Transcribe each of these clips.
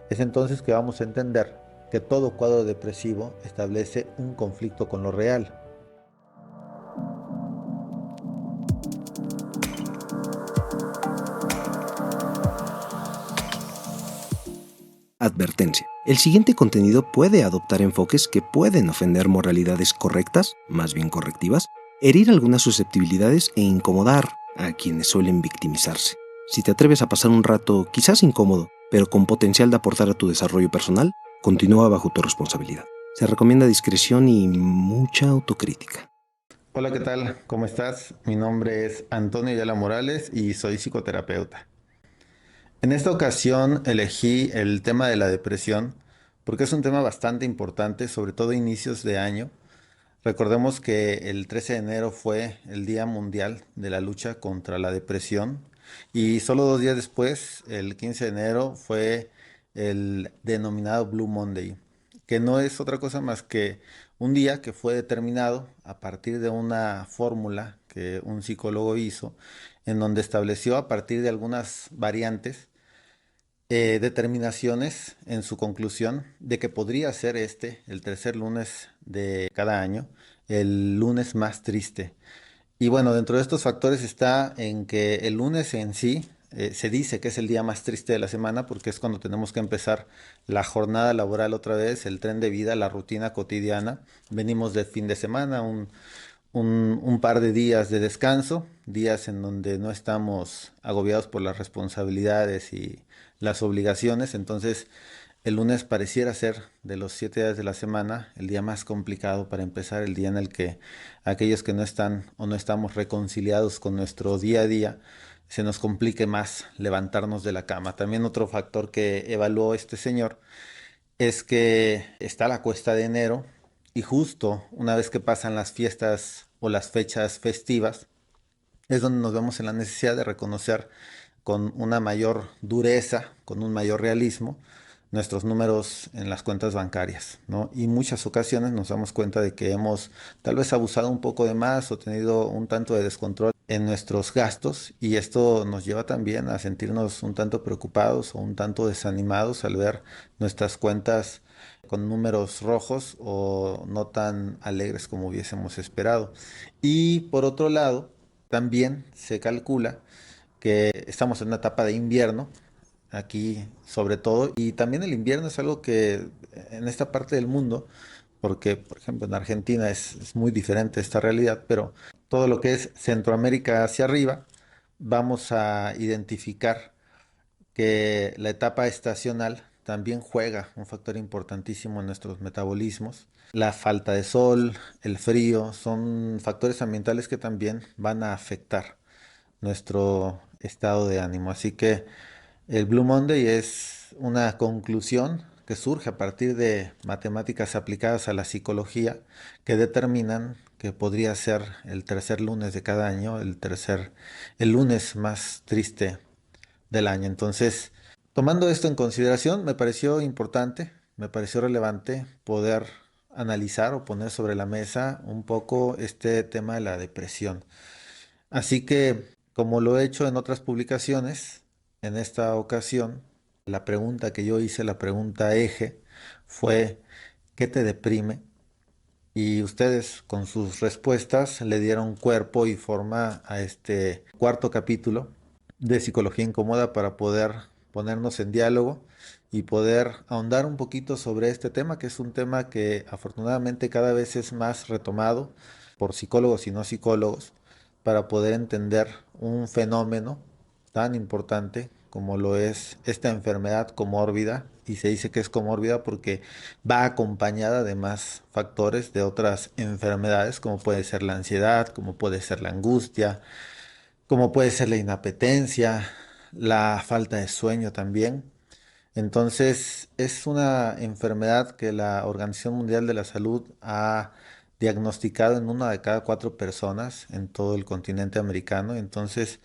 Es entonces que vamos a entender que todo cuadro depresivo establece un conflicto con lo real. Advertencia. El siguiente contenido puede adoptar enfoques que pueden ofender moralidades correctas, más bien correctivas, herir algunas susceptibilidades e incomodar a quienes suelen victimizarse. Si te atreves a pasar un rato quizás incómodo, pero con potencial de aportar a tu desarrollo personal, continúa bajo tu responsabilidad. Se recomienda discreción y mucha autocrítica. Hola, ¿qué tal? ¿Cómo estás? Mi nombre es Antonio Ayala Morales y soy psicoterapeuta. En esta ocasión elegí el tema de la depresión porque es un tema bastante importante, sobre todo a inicios de año. Recordemos que el 13 de enero fue el Día Mundial de la Lucha contra la Depresión y solo 2 días después, el 15 de enero, fue el denominado Blue Monday, que no es otra cosa más que un día que fue determinado a partir de una fórmula que un psicólogo hizo, en donde estableció a partir de algunas variantes determinaciones en su conclusión de que podría ser este, el tercer lunes de cada año, el lunes más triste. Y bueno, dentro de estos factores está en que el lunes en sí se dice que es el día más triste de la semana porque es cuando tenemos que empezar la jornada laboral otra vez, el tren de vida, la rutina cotidiana. Venimos de fin de semana, un par de días de descanso, días en donde no estamos agobiados por las responsabilidades y las obligaciones. Entonces, el lunes pareciera ser de los 7 días de la semana el día más complicado para empezar, el día en el que aquellos que no están o no estamos reconciliados con nuestro día a día, se nos complique más levantarnos de la cama. También otro factor que evaluó este señor es que está la cuesta de enero y justo una vez que pasan las fiestas o las fechas festivas, es donde nos vemos en la necesidad de reconocer con una mayor dureza, con un mayor realismo, nuestros números en las cuentas bancarias, ¿no? Y muchas ocasiones nos damos cuenta de que hemos tal vez abusado un poco de más o tenido un tanto de descontrol en nuestros gastos y esto nos lleva también a sentirnos un tanto preocupados o un tanto desanimados al ver nuestras cuentas con números rojos o no tan alegres como hubiésemos esperado. Y por otro lado, también se calcula que estamos en una etapa de invierno, aquí sobre todo, y también el invierno es algo que en esta parte del mundo, porque por ejemplo en Argentina es muy diferente esta realidad, pero todo lo que es Centroamérica hacia arriba, vamos a identificar que la etapa estacional también juega un factor importantísimo en nuestros metabolismos. La falta de sol, el frío, son factores ambientales que también van a afectar nuestro estado de ánimo. Así que el Blue Monday es una conclusión que surge a partir de matemáticas aplicadas a la psicología que determinan que podría ser el tercer lunes de cada año, el lunes más triste del año. Entonces, tomando esto en consideración, me pareció importante, me pareció relevante poder analizar o poner sobre la mesa un poco este tema de la depresión. Así que, como lo he hecho en otras publicaciones, en esta ocasión, la pregunta que yo hice, la pregunta eje, fue, ¿qué te deprime? Y ustedes con sus respuestas le dieron cuerpo y forma a este cuarto capítulo de Psicología Incómoda para poder ponernos en diálogo y poder ahondar un poquito sobre este tema, que es un tema que afortunadamente cada vez es más retomado por psicólogos y no psicólogos para poder entender un fenómeno tan importante como lo es esta enfermedad comórbida, y se dice que es comórbida porque va acompañada de más factores de otras enfermedades, como puede ser la ansiedad, como puede ser la angustia, como puede ser la inapetencia, la falta de sueño también. Entonces, es una enfermedad que la Organización Mundial de la Salud ha diagnosticado en una de cada 4 personas en todo el continente americano. Entonces,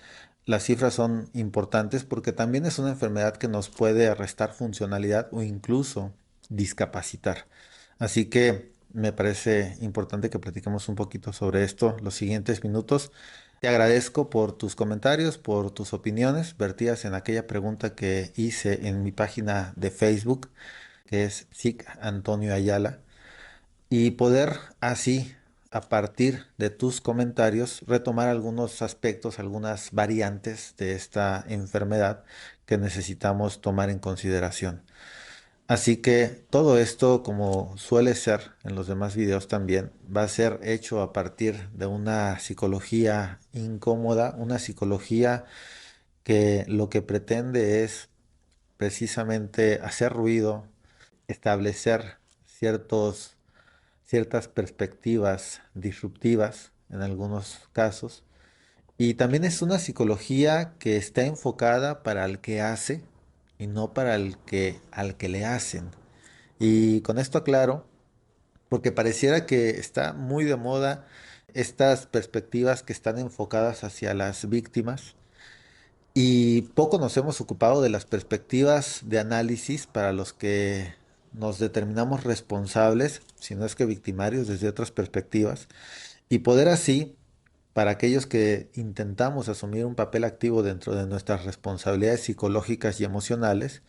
las cifras son importantes porque también es una enfermedad que nos puede restar funcionalidad o incluso discapacitar. Así que me parece importante que platiquemos un poquito sobre esto los siguientes minutos. Te agradezco por tus comentarios, por tus opiniones vertidas en aquella pregunta que hice en mi página de Facebook, que es SIC Antonio Ayala, y poder así, a partir de tus comentarios, retomar algunos aspectos, algunas variantes de esta enfermedad que necesitamos tomar en consideración. Así que todo esto, como suele ser en los demás videos también, va a ser hecho a partir de una psicología incómoda, una psicología que lo que pretende es precisamente hacer ruido, establecer ciertas perspectivas disruptivas en algunos casos. Y también es una psicología que está enfocada para el que hace y no para al que le hacen. Y con esto aclaro, porque pareciera que está muy de moda estas perspectivas que están enfocadas hacia las víctimas y poco nos hemos ocupado de las perspectivas de análisis para los que nos determinamos responsables, si no es que victimarios, desde otras perspectivas, y poder así, para aquellos que intentamos asumir un papel activo dentro de nuestras responsabilidades psicológicas y emocionales,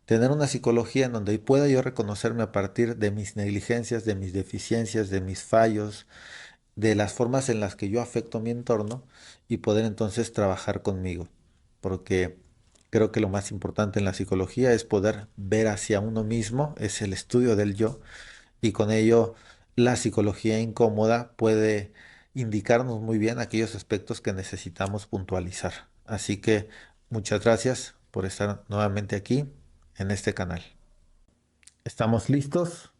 tener una psicología en donde pueda yo reconocerme a partir de mis negligencias, de mis deficiencias, de mis fallos, de las formas en las que yo afecto a mi entorno y poder entonces trabajar conmigo. Porque creo que lo más importante en la psicología es poder ver hacia uno mismo, es el estudio del yo, y con ello la psicología incómoda puede indicarnos muy bien aquellos aspectos que necesitamos puntualizar. Así que muchas gracias por estar nuevamente aquí en este canal. ¿Estamos listos?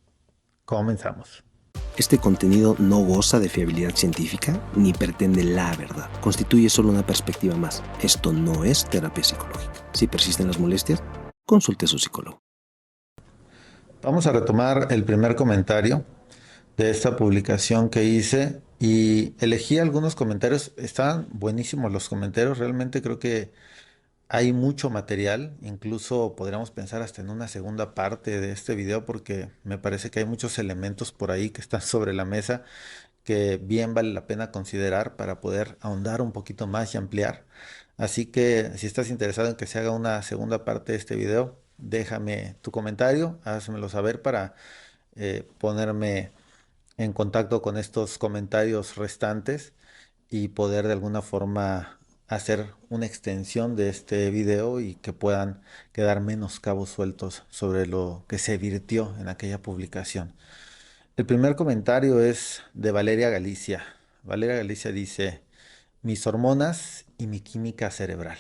Comenzamos. Este contenido no goza de fiabilidad científica ni pretende la verdad. Constituye solo una perspectiva más. Esto no es terapia psicológica. Si persisten las molestias, consulte a su psicólogo. Vamos a retomar el primer comentario de esta publicación que hice y elegí algunos comentarios. Están buenísimos los comentarios. Realmente creo que hay mucho material. Incluso podríamos pensar hasta en una segunda parte de este video porque me parece que hay muchos elementos por ahí que están sobre la mesa que bien vale la pena considerar para poder ahondar un poquito más y ampliar. Así que si estás interesado en que se haga una segunda parte de este video, déjame tu comentario, házmelo saber para ponerme en contacto con estos comentarios restantes y poder de alguna forma hacer una extensión de este video y que puedan quedar menos cabos sueltos sobre lo que se virtió en aquella publicación. El primer comentario es de Valeria Galicia. Valeria Galicia dice, mis hormonas y mi química cerebral.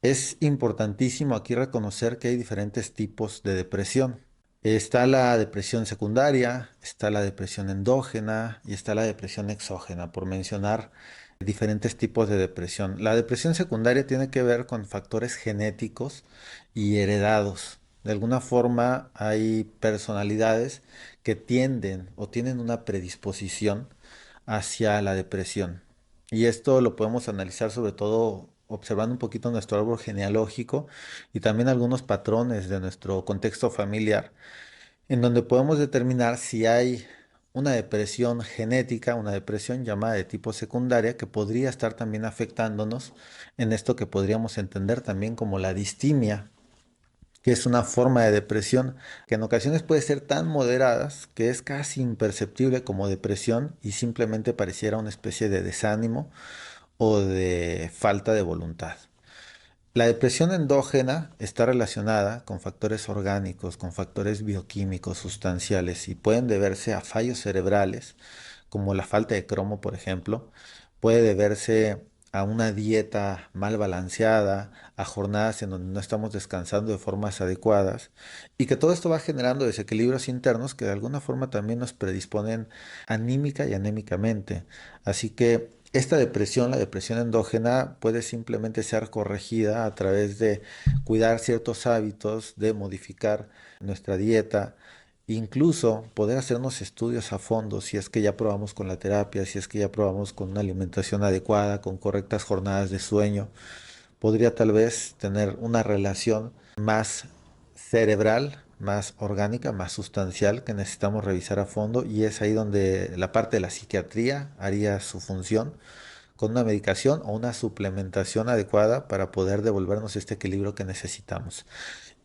Es importantísimo aquí reconocer que hay diferentes tipos de depresión. Está la depresión secundaria, está la depresión endógena y está la depresión exógena, por mencionar diferentes tipos de depresión. La depresión secundaria tiene que ver con factores genéticos y heredados. De alguna forma hay personalidades que tienden o tienen una predisposición hacia la depresión. Y esto lo podemos analizar sobre todo observando un poquito nuestro árbol genealógico y también algunos patrones de nuestro contexto familiar en donde podemos determinar si hay una depresión genética, una depresión llamada de tipo secundaria, que podría estar también afectándonos en esto que podríamos entender también como la distimia, que es una forma de depresión que en ocasiones puede ser tan moderadas que es casi imperceptible como depresión y simplemente pareciera una especie de desánimo o de falta de voluntad. La depresión endógena está relacionada con factores orgánicos, con factores bioquímicos, sustanciales y pueden deberse a fallos cerebrales, como la falta de cromo, por ejemplo. Puede deberse a una dieta mal balanceada, a jornadas en donde no estamos descansando de formas adecuadas y que todo esto va generando desequilibrios internos que de alguna forma también nos predisponen anímica y anémicamente. Así que esta depresión, la depresión endógena, puede simplemente ser corregida a través de cuidar ciertos hábitos, de modificar nuestra dieta, incluso poder hacernos estudios a fondo si es que ya probamos con la terapia, si es que ya probamos con una alimentación adecuada, con correctas jornadas de sueño, podría tal vez tener una relación más cerebral, más orgánica, más sustancial que necesitamos revisar a fondo y es ahí donde la parte de la psiquiatría haría su función con una medicación o una suplementación adecuada para poder devolvernos este equilibrio que necesitamos.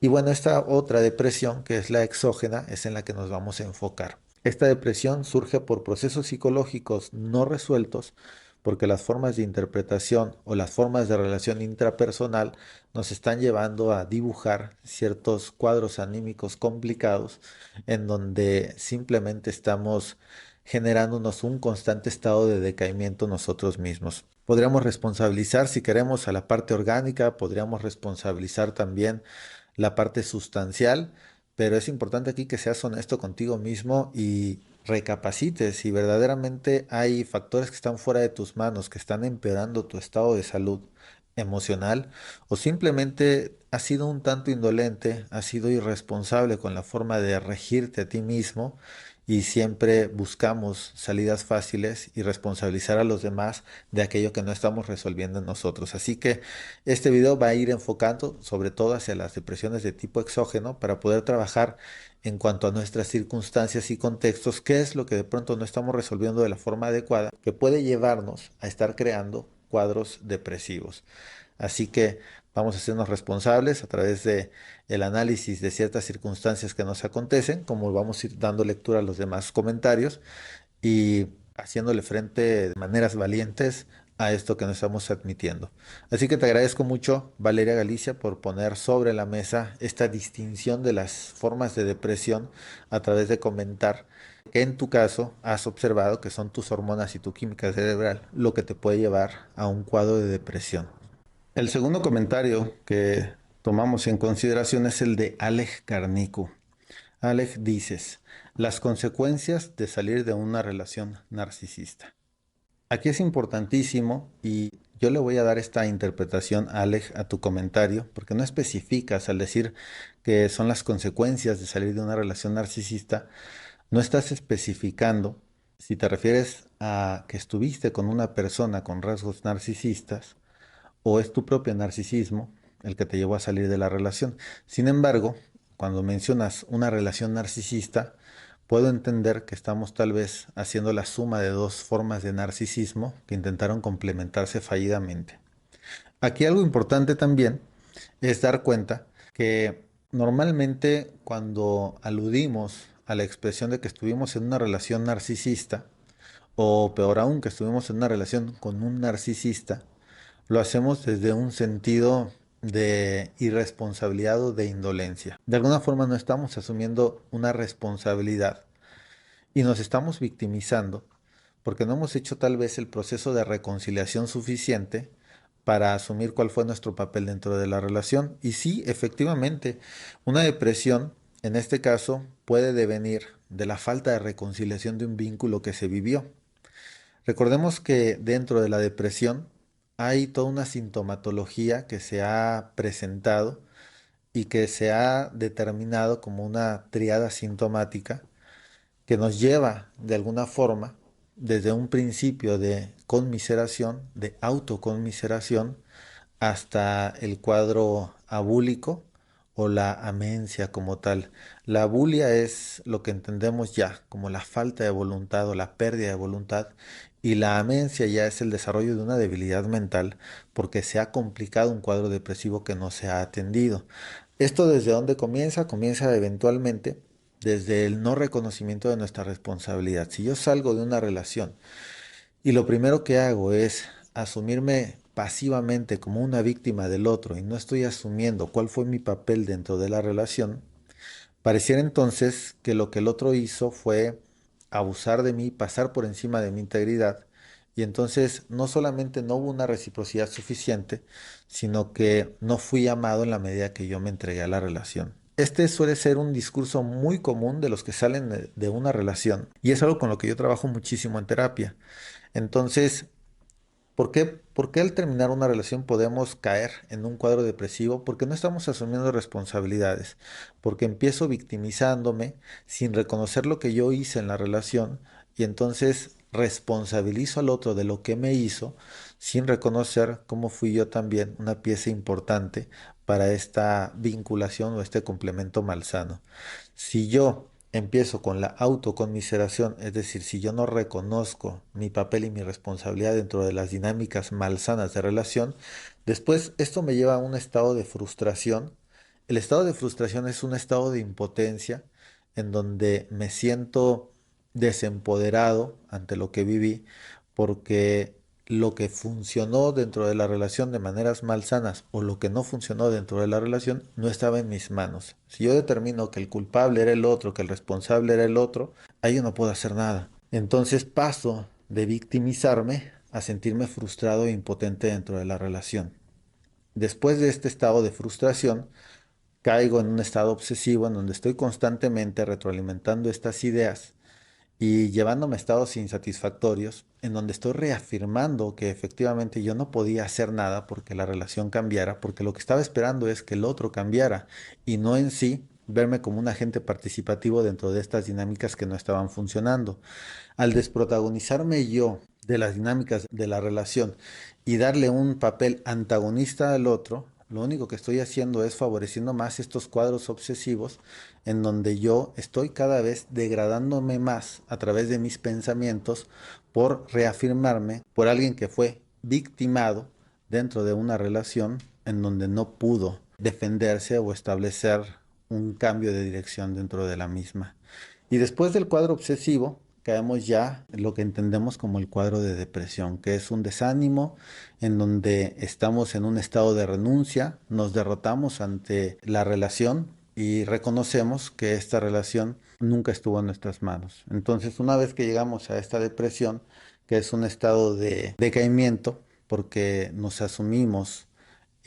Y bueno, esta otra depresión, que es la exógena, es en la que nos vamos a enfocar. Esta depresión surge por procesos psicológicos no resueltos, porque las formas de interpretación o las formas de relación intrapersonal nos están llevando a dibujar ciertos cuadros anímicos complicados en donde simplemente estamos generándonos un constante estado de decaimiento nosotros mismos. Podríamos responsabilizar, si queremos, a la parte orgánica, podríamos responsabilizar también la parte sustancial, pero es importante aquí que seas honesto contigo mismo y recapacites si verdaderamente hay factores que están fuera de tus manos, que están empeorando tu estado de salud emocional, o simplemente has sido un tanto indolente, has sido irresponsable con la forma de regirte a ti mismo y siempre buscamos salidas fáciles y responsabilizar a los demás de aquello que no estamos resolviendo en nosotros. Así que este video va a ir enfocando sobre todo hacia las depresiones de tipo exógeno para poder trabajar en cuanto a nuestras circunstancias y contextos, qué es lo que de pronto no estamos resolviendo de la forma adecuada, que puede llevarnos a estar creando cuadros depresivos. Así que vamos a hacernos responsables a través de el análisis de ciertas circunstancias que nos acontecen, como vamos a ir dando lectura a los demás comentarios y haciéndole frente de maneras valientes a esto que nos estamos admitiendo. Así que te agradezco mucho, Valeria Galicia, por poner sobre la mesa esta distinción de las formas de depresión a través de comentar que en tu caso has observado que son tus hormonas y tu química cerebral lo que te puede llevar a un cuadro de depresión. El segundo comentario que tomamos en consideración es el de Alej Carnicu. Alej dices, las consecuencias de salir de una relación narcisista. Aquí es importantísimo y yo le voy a dar esta interpretación, Alej, a tu comentario, porque no especificas al decir que son las consecuencias de salir de una relación narcisista, no estás especificando si te refieres a que estuviste con una persona con rasgos narcisistas o es tu propio narcisismo el que te llevó a salir de la relación. Sin embargo, cuando mencionas una relación narcisista, puedo entender que estamos tal vez haciendo la suma de dos formas de narcisismo que intentaron complementarse fallidamente. Aquí algo importante también es dar cuenta que normalmente cuando aludimos a la expresión de que estuvimos en una relación narcisista, o peor aún, que estuvimos en una relación con un narcisista, lo hacemos desde un sentido de irresponsabilidad o de indolencia. De alguna forma no estamos asumiendo una responsabilidad y nos estamos victimizando porque no hemos hecho tal vez el proceso de reconciliación suficiente para asumir cuál fue nuestro papel dentro de la relación. Y sí, efectivamente, una depresión, en este caso, puede devenir de la falta de reconciliación de un vínculo que se vivió. Recordemos que dentro de la depresión hay toda una sintomatología que se ha presentado y que se ha determinado como una triada sintomática que nos lleva de alguna forma desde un principio de conmiseración, de autoconmiseración, hasta el cuadro abúlico o la amencia como tal. La abulia es lo que entendemos ya como la falta de voluntad o la pérdida de voluntad y la amencia ya es el desarrollo de una debilidad mental porque se ha complicado un cuadro depresivo que no se ha atendido. ¿Esto desde dónde comienza? Comienza eventualmente desde el no reconocimiento de nuestra responsabilidad. Si yo salgo de una relación y lo primero que hago es asumirme pasivamente como una víctima del otro y no estoy asumiendo cuál fue mi papel dentro de la relación, pareciera entonces que lo que el otro hizo fue abusar de mí, pasar por encima de mi integridad, y entonces no solamente no hubo una reciprocidad suficiente, sino que no fui amado en la medida que yo me entregué a la relación. Este suele ser un discurso muy común de los que salen de una relación y es algo con lo que yo trabajo muchísimo en terapia. Entonces, ¿por qué al terminar una relación podemos caer en un cuadro depresivo? Porque no estamos asumiendo responsabilidades, porque empiezo victimizándome sin reconocer lo que yo hice en la relación y entonces responsabilizo al otro de lo que me hizo sin reconocer cómo fui yo también una pieza importante para esta vinculación o este complemento malsano. Si yo empiezo con la autoconmiseración, es decir, si yo no reconozco mi papel y mi responsabilidad dentro de las dinámicas malsanas de relación, después esto me lleva a un estado de frustración. El estado de frustración es un estado de impotencia en donde me siento desempoderado ante lo que viví porque lo que funcionó dentro de la relación de maneras malsanas o lo que no funcionó dentro de la relación no estaba en mis manos. Si yo determino que el culpable era el otro, que el responsable era el otro, ahí yo no puedo hacer nada. Entonces paso de victimizarme a sentirme frustrado e impotente dentro de la relación. Después de este estado de frustración, caigo en un estado obsesivo en donde estoy constantemente retroalimentando estas ideas y llevándome a estados insatisfactorios en donde estoy reafirmando que efectivamente yo no podía hacer nada porque la relación cambiara, porque lo que estaba esperando es que el otro cambiara y no en sí verme como un agente participativo dentro de estas dinámicas que no estaban funcionando. Al desprotagonizarme yo de las dinámicas de la relación y darle un papel antagonista al otro, lo único que estoy haciendo es favoreciendo más estos cuadros obsesivos en donde yo estoy cada vez degradándome más a través de mis pensamientos por reafirmarme por alguien que fue victimado dentro de una relación en donde no pudo defenderse o establecer un cambio de dirección dentro de la misma. Y después del cuadro obsesivo, caemos ya en lo que entendemos como el cuadro de depresión, que es un desánimo en donde estamos en un estado de renuncia, nos derrotamos ante la relación y reconocemos que esta relación nunca estuvo en nuestras manos. Entonces, una vez que llegamos a esta depresión, que es un estado de decaimiento, porque nos asumimos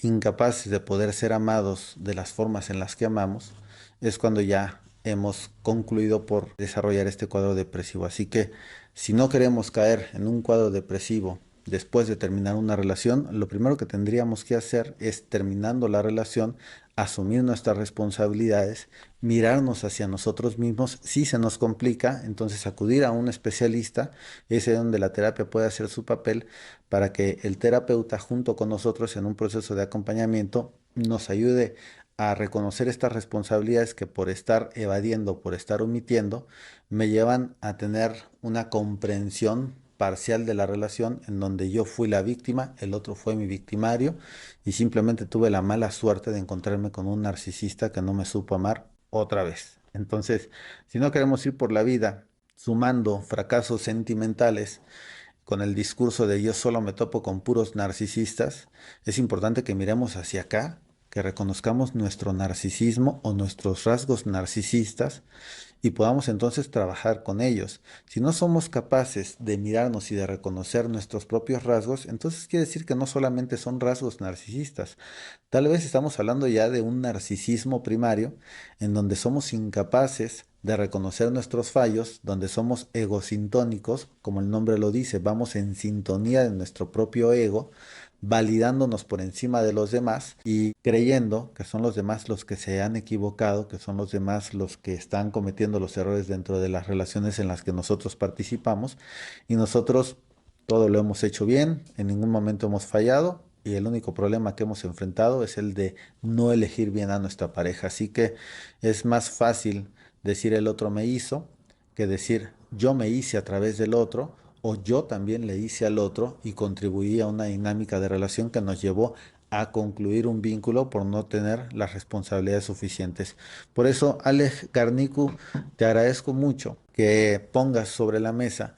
incapaces de poder ser amados de las formas en las que amamos, es cuando ya hemos concluido por desarrollar este cuadro depresivo. Así que si no queremos caer en un cuadro depresivo después de terminar una relación, lo primero que tendríamos que hacer es, terminando la relación, asumir nuestras responsabilidades, mirarnos hacia nosotros mismos. Si se nos complica, entonces acudir a un especialista, ese es donde la terapia puede hacer su papel para que el terapeuta junto con nosotros en un proceso de acompañamiento nos ayude a reconocer estas responsabilidades que por estar evadiendo, por estar omitiendo, me llevan a tener una comprensión parcial de la relación en donde yo fui la víctima, el otro fue mi victimario y simplemente tuve la mala suerte de encontrarme con un narcisista que no me supo amar otra vez. Entonces, si no queremos ir por la vida sumando fracasos sentimentales con el discurso de yo solo me topo con puros narcisistas, es importante que miremos hacia acá, que reconozcamos nuestro narcisismo o nuestros rasgos narcisistas y podamos entonces trabajar con ellos. Si no somos capaces de mirarnos y de reconocer nuestros propios rasgos, entonces quiere decir que no solamente son rasgos narcisistas. Tal vez estamos hablando ya de un narcisismo primario en donde somos incapaces de reconocer nuestros fallos, donde somos egosintónicos, como el nombre lo dice, vamos en sintonía de nuestro propio ego, validándonos por encima de los demás y creyendo que son los demás los que se han equivocado, que son los demás los que están cometiendo los errores dentro de las relaciones en las que nosotros participamos y nosotros todo lo hemos hecho bien, en ningún momento hemos fallado y el único problema que hemos enfrentado es el de no elegir bien a nuestra pareja. Así que es más fácil decir el otro me hizo que decir yo me hice a través del otro o yo también le hice al otro y contribuí a una dinámica de relación que nos llevó a concluir un vínculo por no tener las responsabilidades suficientes. Por eso, Alex Garnicu, te agradezco mucho que pongas sobre la mesa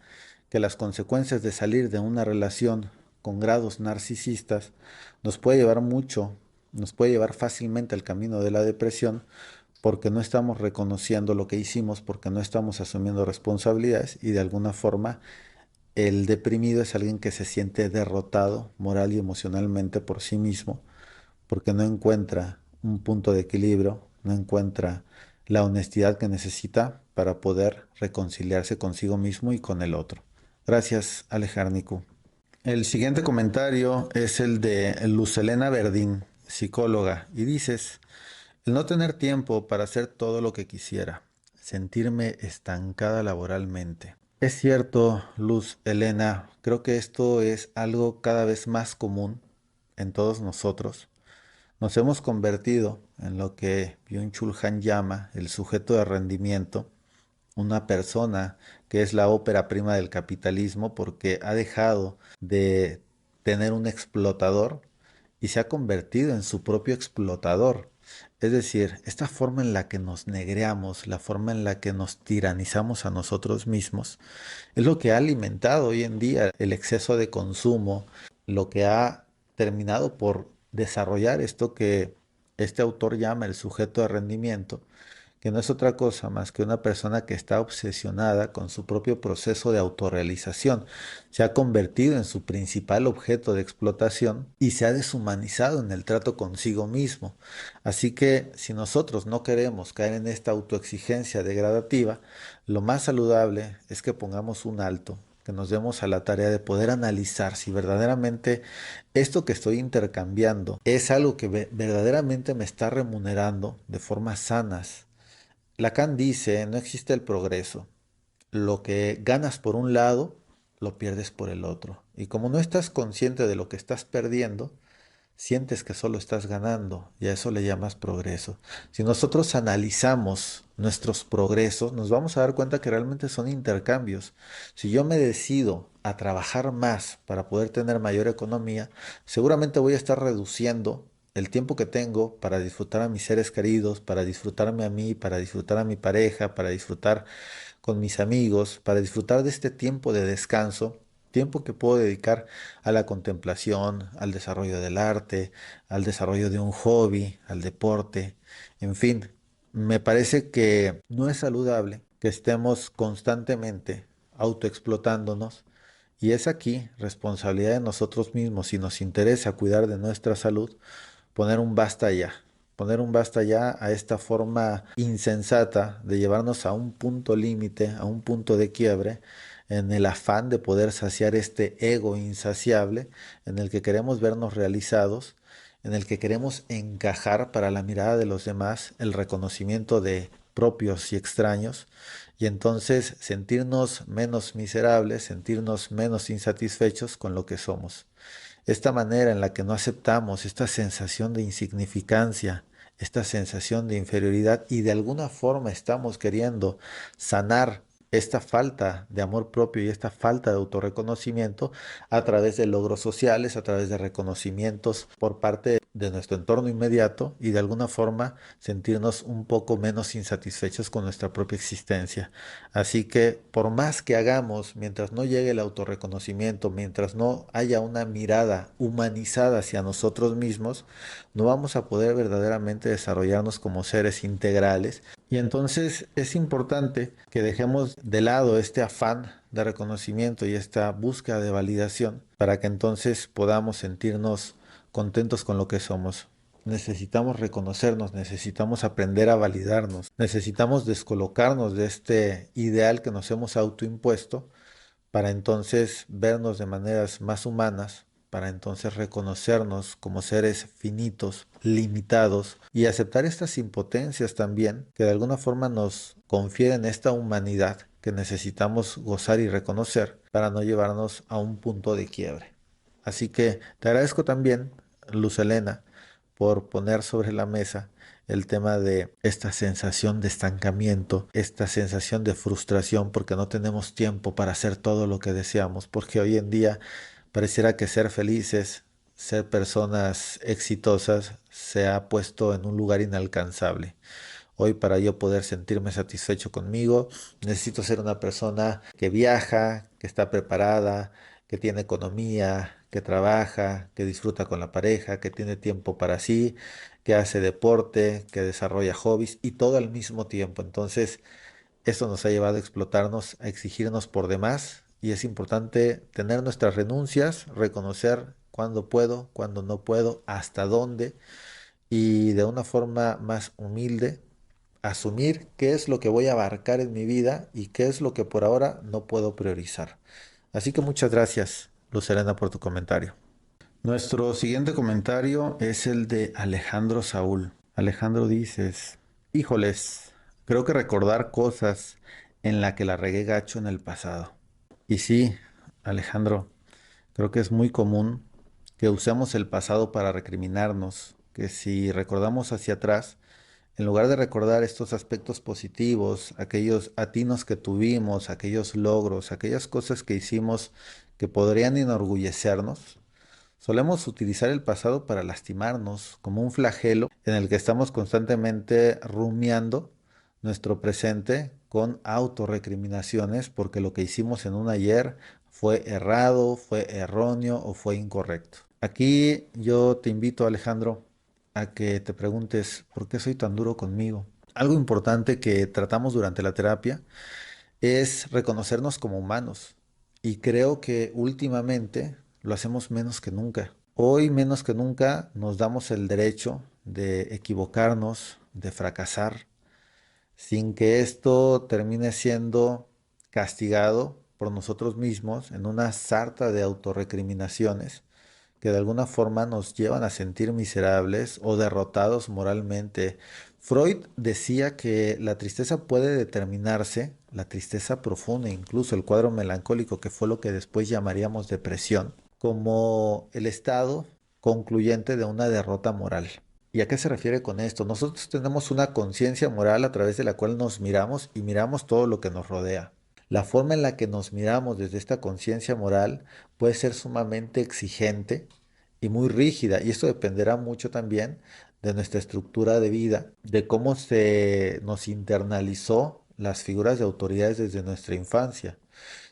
que las consecuencias de salir de una relación con grados narcisistas nos puede llevar mucho, nos puede llevar fácilmente al camino de la depresión porque no estamos reconociendo lo que hicimos, porque no estamos asumiendo responsabilidades y de alguna forma el deprimido es alguien que se siente derrotado moral y emocionalmente por sí mismo, porque no encuentra un punto de equilibrio, no encuentra la honestidad que necesita para poder reconciliarse consigo mismo y con el otro. Gracias, Alejandro. El siguiente comentario es el de Lucelena Verdín, psicóloga, y dices, el no tener tiempo para hacer todo lo que quisiera, sentirme estancada laboralmente. Es cierto, Luz Elena, creo que esto es algo cada vez más común en todos nosotros. Nos hemos convertido en lo que Byung-Chul Han llama el sujeto de rendimiento, una persona que es la ópera prima del capitalismo porque ha dejado de tener un explotador y se ha convertido en su propio explotador. Es decir, esta forma en la que nos negreamos, la forma en la que nos tiranizamos a nosotros mismos, es lo que ha alimentado hoy en día el exceso de consumo, lo que ha terminado por desarrollar esto que este autor llama el sujeto de rendimiento, que no es otra cosa más que una persona que está obsesionada con su propio proceso de autorrealización. Se ha convertido en su principal objeto de explotación y se ha deshumanizado en el trato consigo mismo. Así que si nosotros no queremos caer en esta autoexigencia degradativa, lo más saludable es que pongamos un alto, que nos demos a la tarea de poder analizar si verdaderamente esto que estoy intercambiando es algo que verdaderamente me está remunerando de formas sanas. Lacan dice, no existe el progreso. Lo que ganas por un lado, lo pierdes por el otro. Y como no estás consciente de lo que estás perdiendo, sientes que solo estás ganando y a eso le llamas progreso. Si nosotros analizamos nuestros progresos, nos vamos a dar cuenta que realmente son intercambios. Si yo me decido a trabajar más para poder tener mayor economía, seguramente voy a estar reduciendo el tiempo que tengo para disfrutar a mis seres queridos, para disfrutarme a mí, para disfrutar a mi pareja, para disfrutar con mis amigos, para disfrutar de este tiempo de descanso, tiempo que puedo dedicar a la contemplación, al desarrollo del arte, al desarrollo de un hobby, al deporte, en fin, me parece que no es saludable que estemos constantemente autoexplotándonos y es aquí responsabilidad de nosotros mismos, si nos interesa cuidar de nuestra salud, poner un basta ya. Poner un basta ya a esta forma insensata de llevarnos a un punto límite, a un punto de quiebre, en el afán de poder saciar este ego insaciable en el que queremos vernos realizados, en el que queremos encajar para la mirada de los demás, el reconocimiento de propios y extraños, y entonces sentirnos menos miserables, sentirnos menos insatisfechos con lo que somos. Esta manera en la que no aceptamos esta sensación de insignificancia, esta sensación de inferioridad y de alguna forma estamos queriendo sanar esta falta de amor propio y esta falta de autorreconocimiento a través de logros sociales, a través de reconocimientos por parte de nuestro entorno inmediato y de alguna forma sentirnos un poco menos insatisfechos con nuestra propia existencia. Así que por más que hagamos, mientras no llegue el autorreconocimiento, mientras no haya una mirada humanizada hacia nosotros mismos, no vamos a poder verdaderamente desarrollarnos como seres integrales. Y entonces es importante que dejemos de lado este afán de reconocimiento y esta búsqueda de validación para que entonces podamos sentirnos contentos con lo que somos. Necesitamos reconocernos, necesitamos aprender a validarnos, necesitamos descolocarnos de este ideal que nos hemos autoimpuesto para entonces vernos de maneras más humanas, para entonces reconocernos como seres finitos, limitados y aceptar estas impotencias también que de alguna forma nos confieren esta humanidad que necesitamos gozar y reconocer para no llevarnos a un punto de quiebre. Así que te agradezco también, Luz Helena, por poner sobre la mesa el tema de esta sensación de estancamiento, esta sensación de frustración porque no tenemos tiempo para hacer todo lo que deseamos, porque hoy en día pareciera que ser felices, ser personas exitosas, se ha puesto en un lugar inalcanzable. Hoy para yo poder sentirme satisfecho conmigo, necesito ser una persona que viaja, que está preparada, que tiene economía, que trabaja, que disfruta con la pareja, que tiene tiempo para sí, que hace deporte, que desarrolla hobbies y todo al mismo tiempo. Entonces, esto nos ha llevado a explotarnos, a exigirnos por demás y es importante tener nuestras renuncias, reconocer cuándo puedo, cuándo no puedo, hasta dónde y de una forma más humilde asumir qué es lo que voy a abarcar en mi vida y qué es lo que por ahora no puedo priorizar. Así que muchas gracias, Lucerena, por tu comentario. Nuestro siguiente comentario es el de Alejandro Saúl. Alejandro dices, híjoles, creo que recordar cosas en la que la regué gacho en el pasado. Y sí, Alejandro, creo que es muy común que usemos el pasado para recriminarnos, que si recordamos hacia atrás, En lugar de recordar estos aspectos positivos, aquellos atinos que tuvimos, aquellos logros, aquellas cosas que hicimos que podrían enorgullecernos, solemos utilizar el pasado para lastimarnos, como un flagelo en el que estamos constantemente rumiando nuestro presente con autorrecriminaciones porque lo que hicimos en un ayer fue errado, fue erróneo o fue incorrecto. Aquí yo te invito, Alejandro, a que te preguntes por qué soy tan duro conmigo. Algo importante que tratamos durante la terapia es reconocernos como humanos. Y creo que últimamente lo hacemos menos que nunca. Hoy menos que nunca nos damos el derecho de equivocarnos, de fracasar, sin que esto termine siendo castigado por nosotros mismos en una sarta de autorrecriminaciones que de alguna forma nos llevan a sentir miserables o derrotados moralmente. Freud decía que la tristeza puede determinarse, la tristeza profunda, incluso el cuadro melancólico, que fue lo que después llamaríamos depresión, como el estado concluyente de una derrota moral. ¿Y a qué se refiere con esto? Nosotros tenemos una conciencia moral a través de la cual nos miramos y miramos todo lo que nos rodea. La forma en la que nos miramos desde esta conciencia moral puede ser sumamente exigente y muy rígida, y esto dependerá mucho también de nuestra estructura de vida, de cómo se nos internalizó las figuras de autoridades desde nuestra infancia.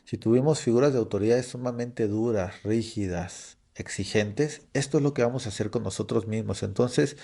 Si tuvimos figuras de autoridades sumamente duras, rígidas, exigentes, esto es lo que vamos a hacer con nosotros mismos. Entonces,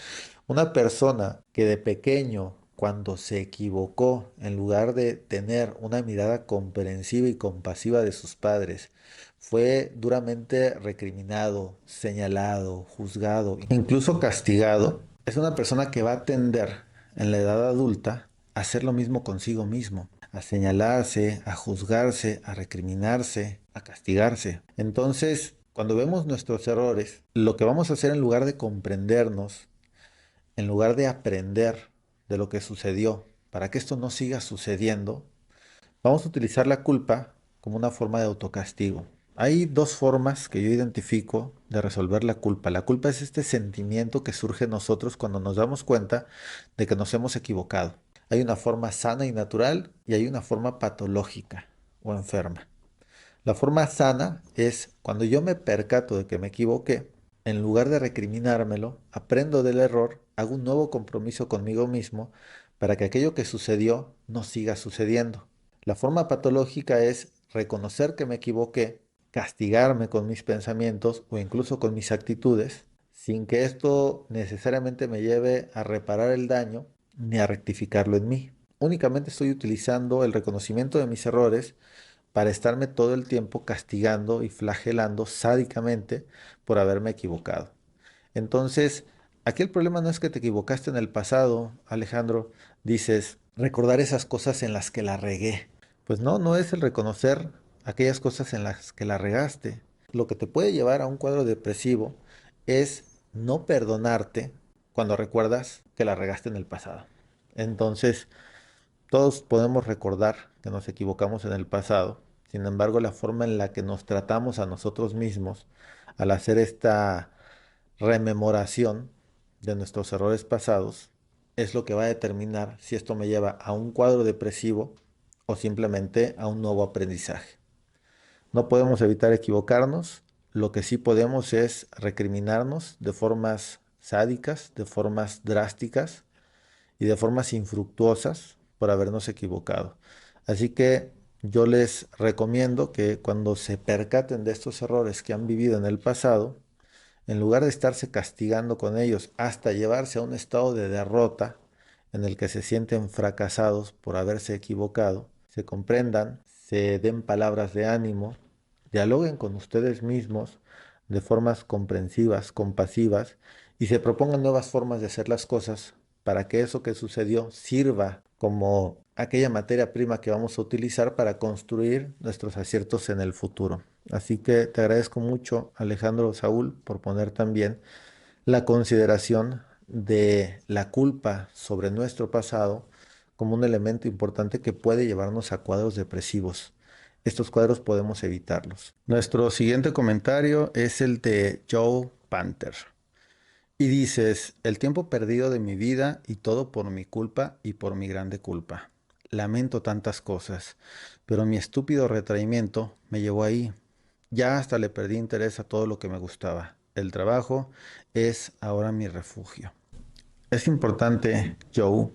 una persona que de pequeño, cuando se equivocó, en lugar de tener una mirada comprensiva y compasiva de sus padres, fue duramente recriminado, señalado, juzgado, incluso castigado, es una persona que va a tender en la edad adulta a hacer lo mismo consigo mismo, a señalarse, a juzgarse, a recriminarse, a castigarse. Entonces, cuando vemos nuestros errores, lo que vamos a hacer en lugar de comprendernos, en lugar de aprender de lo que sucedió, para que esto no siga sucediendo, vamos a utilizar la culpa como una forma de autocastigo. Hay dos formas que yo identifico de resolver la culpa. La culpa es este sentimiento que surge en nosotros cuando nos damos cuenta de que nos hemos equivocado. Hay una forma sana y natural y hay una forma patológica o enferma. La forma sana es cuando yo me percato de que me equivoqué, en lugar de recriminármelo, aprendo del error, hago un nuevo compromiso conmigo mismo para que aquello que sucedió no siga sucediendo. La forma patológica es reconocer que me equivoqué, castigarme con mis pensamientos o incluso con mis actitudes, sin que esto necesariamente me lleve a reparar el daño ni a rectificarlo en mí. Únicamente estoy utilizando el reconocimiento de mis errores para estarme todo el tiempo castigando y flagelando sádicamente por haberme equivocado. Entonces, aquí el problema no es que te equivocaste en el pasado, Alejandro, dices, recordar esas cosas en las que la regué. Pues no, no es el reconocer aquellas cosas en las que la regaste. Lo que te puede llevar a un cuadro depresivo es no perdonarte cuando recuerdas que la regaste en el pasado. Entonces, todos podemos recordar que nos equivocamos en el pasado. Sin embargo, la forma en la que nos tratamos a nosotros mismos al hacer esta rememoración de nuestros errores pasados es lo que va a determinar si esto me lleva a un cuadro depresivo o simplemente a un nuevo aprendizaje. No podemos evitar equivocarnos, lo que sí podemos es recriminarnos de formas sádicas, de formas drásticas y de formas infructuosas por habernos equivocado. Así que yo les recomiendo que cuando se percaten de estos errores que han vivido en el pasado, en lugar de estarse castigando con ellos hasta llevarse a un estado de derrota en el que se sienten fracasados por haberse equivocado, se comprendan, se den palabras de ánimo, dialoguen con ustedes mismos de formas comprensivas, compasivas y se propongan nuevas formas de hacer las cosas para que eso que sucedió sirva como aquella materia prima que vamos a utilizar para construir nuestros aciertos en el futuro. Así que te agradezco mucho, Alejandro Saúl, por poner también la consideración de la culpa sobre nuestro pasado como un elemento importante que puede llevarnos a cuadros depresivos. Estos cuadros podemos evitarlos. Nuestro siguiente comentario es el de Joe Panther Y dices, el tiempo perdido de mi vida y todo por mi culpa y por mi grande culpa. Lamento tantas cosas, pero mi estúpido retraimiento me llevó ahí. Ya hasta le perdí interés a todo lo que me gustaba. El trabajo es ahora mi refugio. Es importante, Joe,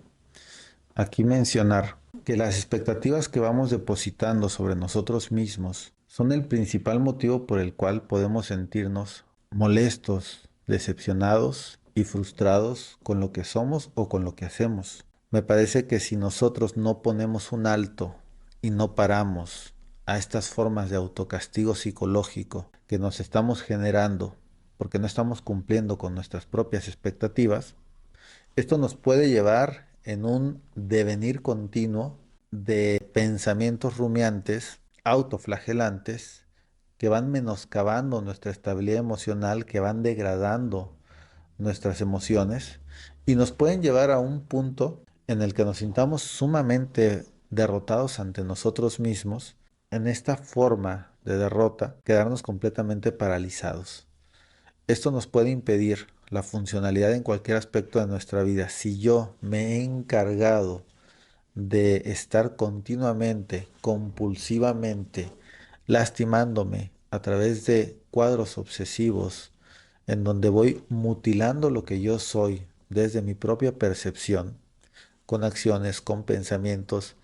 aquí mencionar que las expectativas que vamos depositando sobre nosotros mismos son el principal motivo por el cual podemos sentirnos molestos, decepcionados y frustrados con lo que somos o con lo que hacemos. Me parece que si nosotros no ponemos un alto y no paramos a estas formas de autocastigo psicológico que nos estamos generando porque no estamos cumpliendo con nuestras propias expectativas, esto nos puede llevar en un devenir continuo de pensamientos rumiantes, autoflagelantes, que van menoscabando nuestra estabilidad emocional, que van degradando nuestras emociones y nos pueden llevar a un punto en el que nos sintamos sumamente derrotados ante nosotros mismos, en esta forma de derrota, quedarnos completamente paralizados. Esto nos puede impedir la funcionalidad en cualquier aspecto de nuestra vida. Si yo me he encargado de estar continuamente, compulsivamente, lastimándome a través de cuadros obsesivos, en donde voy mutilando lo que yo soy desde mi propia percepción, con acciones, con pensamientos,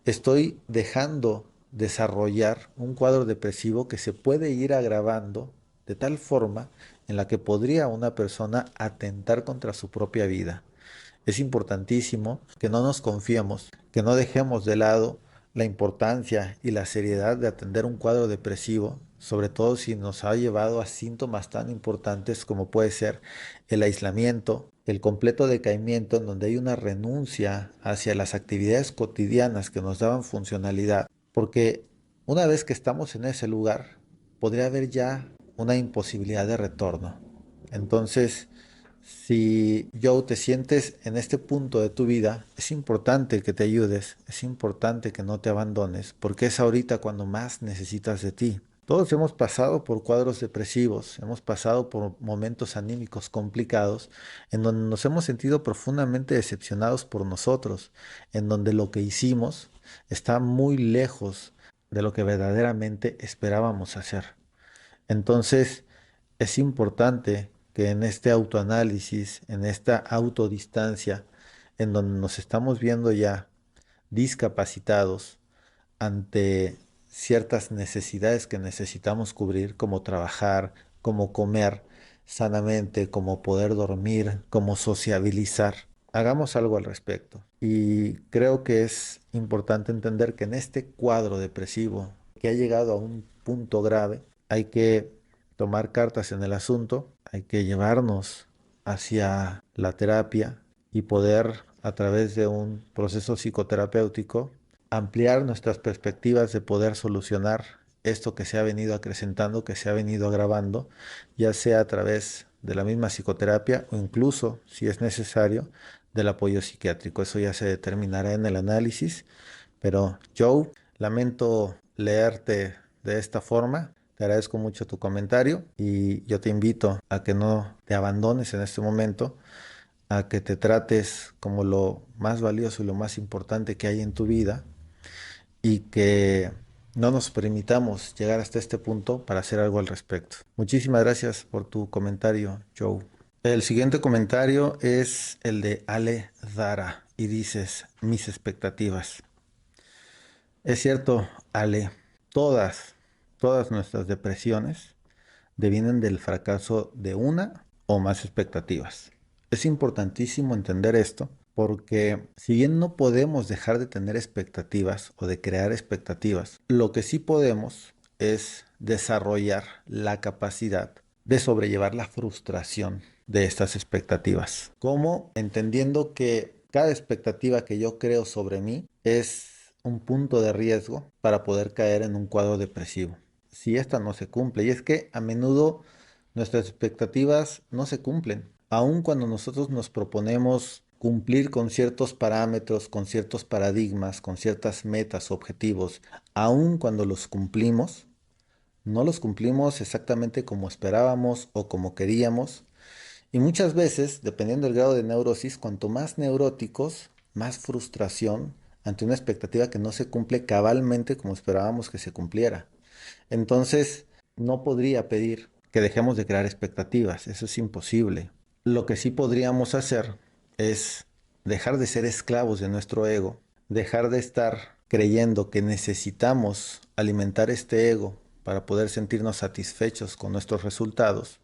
estoy dejando desarrollar un cuadro depresivo que se puede ir agravando de tal forma en la que podría una persona atentar contra su propia vida. Es importantísimo que no nos confiemos, que no dejemos de lado la importancia y la seriedad de atender un cuadro depresivo, sobre todo si nos ha llevado a síntomas tan importantes como puede ser el aislamiento, el completo decaimiento, en donde hay una renuncia hacia las actividades cotidianas que nos daban funcionalidad, porque una vez que estamos en ese lugar, podría haber ya una imposibilidad de retorno. Entonces, si Joe te sientes en este punto de tu vida, es importante que te ayudes, es importante que no te abandones, porque es ahorita cuando más necesitas de ti. Todos hemos pasado por cuadros depresivos, hemos pasado por momentos anímicos complicados, en donde nos hemos sentido profundamente decepcionados por nosotros, en donde lo que hicimos está muy lejos de lo que verdaderamente esperábamos hacer. Entonces, es importante que en este autoanálisis, en esta autodistancia, en donde nos estamos viendo ya discapacitados ante ciertas necesidades que necesitamos cubrir, como trabajar, como comer sanamente, como poder dormir, como sociabilizar. Hagamos algo al respecto. Y creo que es importante entender que en este cuadro depresivo que ha llegado a un punto grave, hay que tomar cartas en el asunto, hay que llevarnos hacia la terapia y poder, a través de un proceso psicoterapéutico, ampliar nuestras perspectivas de poder solucionar esto que se ha venido acrecentando, que se ha venido agravando, ya sea a través de la misma psicoterapia o incluso, si es necesario, del apoyo psiquiátrico. Eso ya se determinará en el análisis. Pero Joe, lamento leerte de esta forma. Te agradezco mucho tu comentario y yo te invito a que no te abandones en este momento, a que te trates como lo más valioso y lo más importante que hay en tu vida y que no nos permitamos llegar hasta este punto para hacer algo al respecto. Muchísimas gracias por tu comentario, Joe. El siguiente comentario es el de Ale Dara y dices, mis expectativas. Es cierto, Ale, todas, todas nuestras depresiones devienen del fracaso de una o más expectativas. Es importantísimo entender esto porque si bien no podemos dejar de tener expectativas o de crear expectativas, lo que sí podemos es desarrollar la capacidad de sobrellevar la frustración de estas expectativas. ¿Cómo? Entendiendo que cada expectativa que yo creo sobre mí es un punto de riesgo para poder caer en un cuadro depresivo si esta no se cumple. Y es que a menudo nuestras expectativas no se cumplen. Aun cuando nosotros nos proponemos cumplir con ciertos parámetros, con ciertos paradigmas, con ciertas metas, objetivos, aun cuando los cumplimos, no los cumplimos exactamente como esperábamos o como queríamos. Y muchas veces, dependiendo del grado de neurosis, cuanto más neuróticos, más frustración ante una expectativa que no se cumple cabalmente como esperábamos que se cumpliera. Entonces, no podría pedir que dejemos de crear expectativas, eso es imposible. Lo que sí podríamos hacer es dejar de ser esclavos de nuestro ego, dejar de estar creyendo que necesitamos alimentar este ego para poder sentirnos satisfechos con nuestros resultados,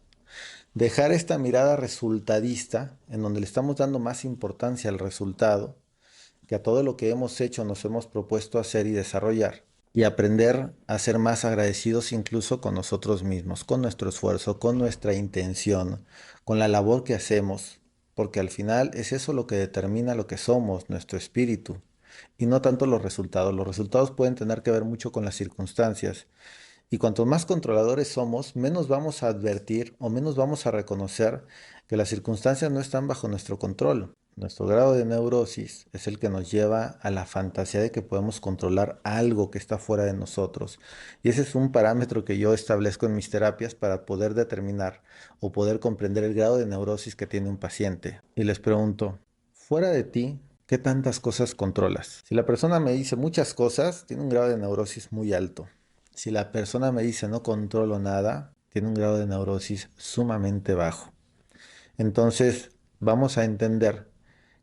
dejar esta mirada resultadista en donde le estamos dando más importancia al resultado que a todo lo que hemos hecho nos hemos propuesto hacer y desarrollar, y aprender a ser más agradecidos incluso con nosotros mismos, con nuestro esfuerzo, con nuestra intención, con la labor que hacemos, porque al final es eso lo que determina lo que somos, nuestro espíritu, y no tanto los resultados. Los resultados pueden tener que ver mucho con las circunstancias, y cuanto más controladores somos, menos vamos a advertir o menos vamos a reconocer que las circunstancias no están bajo nuestro control. Nuestro grado de neurosis es el que nos lleva a la fantasía de que podemos controlar algo que está fuera de nosotros. Y ese es un parámetro que yo establezco en mis terapias para poder determinar o poder comprender el grado de neurosis que tiene un paciente. Y les pregunto, fuera de ti, ¿qué tantas cosas controlas? Si la persona me dice muchas cosas, tiene un grado de neurosis muy alto. Si la persona me dice no controlo nada, tiene un grado de neurosis sumamente bajo. Entonces, vamos a entender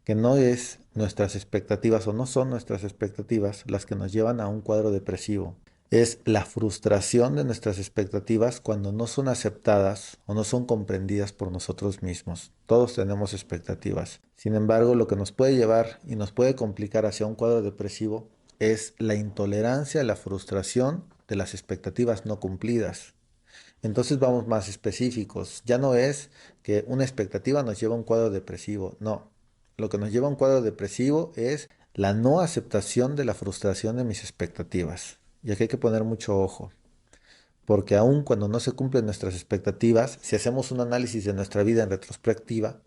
que no es nuestras expectativas o no son nuestras expectativas las que nos llevan a un cuadro depresivo. Es la frustración de nuestras expectativas cuando no son aceptadas o no son comprendidas por nosotros mismos. Todos tenemos expectativas. Sin embargo, lo que nos puede llevar y nos puede complicar hacia un cuadro depresivo es la intolerancia, la frustración de las expectativas no cumplidas. Entonces vamos más específicos. Ya no es que una expectativa nos lleva a un cuadro depresivo. No. Lo que nos lleva a un cuadro depresivo es la no aceptación de la frustración de mis expectativas. Y aquí hay que poner mucho ojo. Porque aun cuando no se cumplen nuestras expectativas, si hacemos un análisis de nuestra vida en retrospectiva,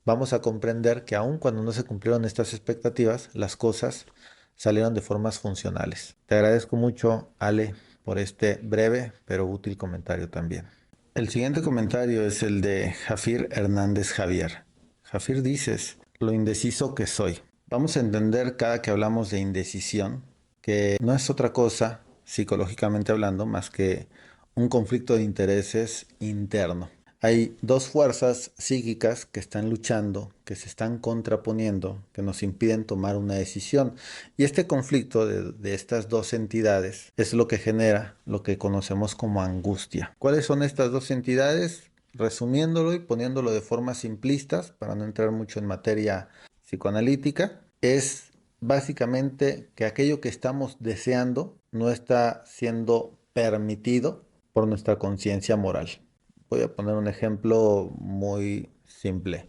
vamos a comprender que aun cuando no se cumplieron estas expectativas, las cosas salieron de formas funcionales. Te agradezco mucho, Ale, por este breve pero útil comentario también. El siguiente comentario es el de Jafir Hernández Javier. Jafir dices, lo indeciso que soy. Vamos a entender cada que hablamos de indecisión que no es otra cosa, psicológicamente hablando, más que un conflicto de intereses interno. Hay dos fuerzas psíquicas que están luchando, que se están contraponiendo, que nos impiden tomar una decisión. Y este conflicto de estas dos entidades es lo que genera lo que conocemos como angustia. ¿Cuáles son estas dos entidades? Resumiéndolo y poniéndolo de formas simplistas, para no entrar mucho en materia psicoanalítica, es básicamente que aquello que estamos deseando no está siendo permitido por nuestra conciencia moral. Voy a poner un ejemplo muy simple.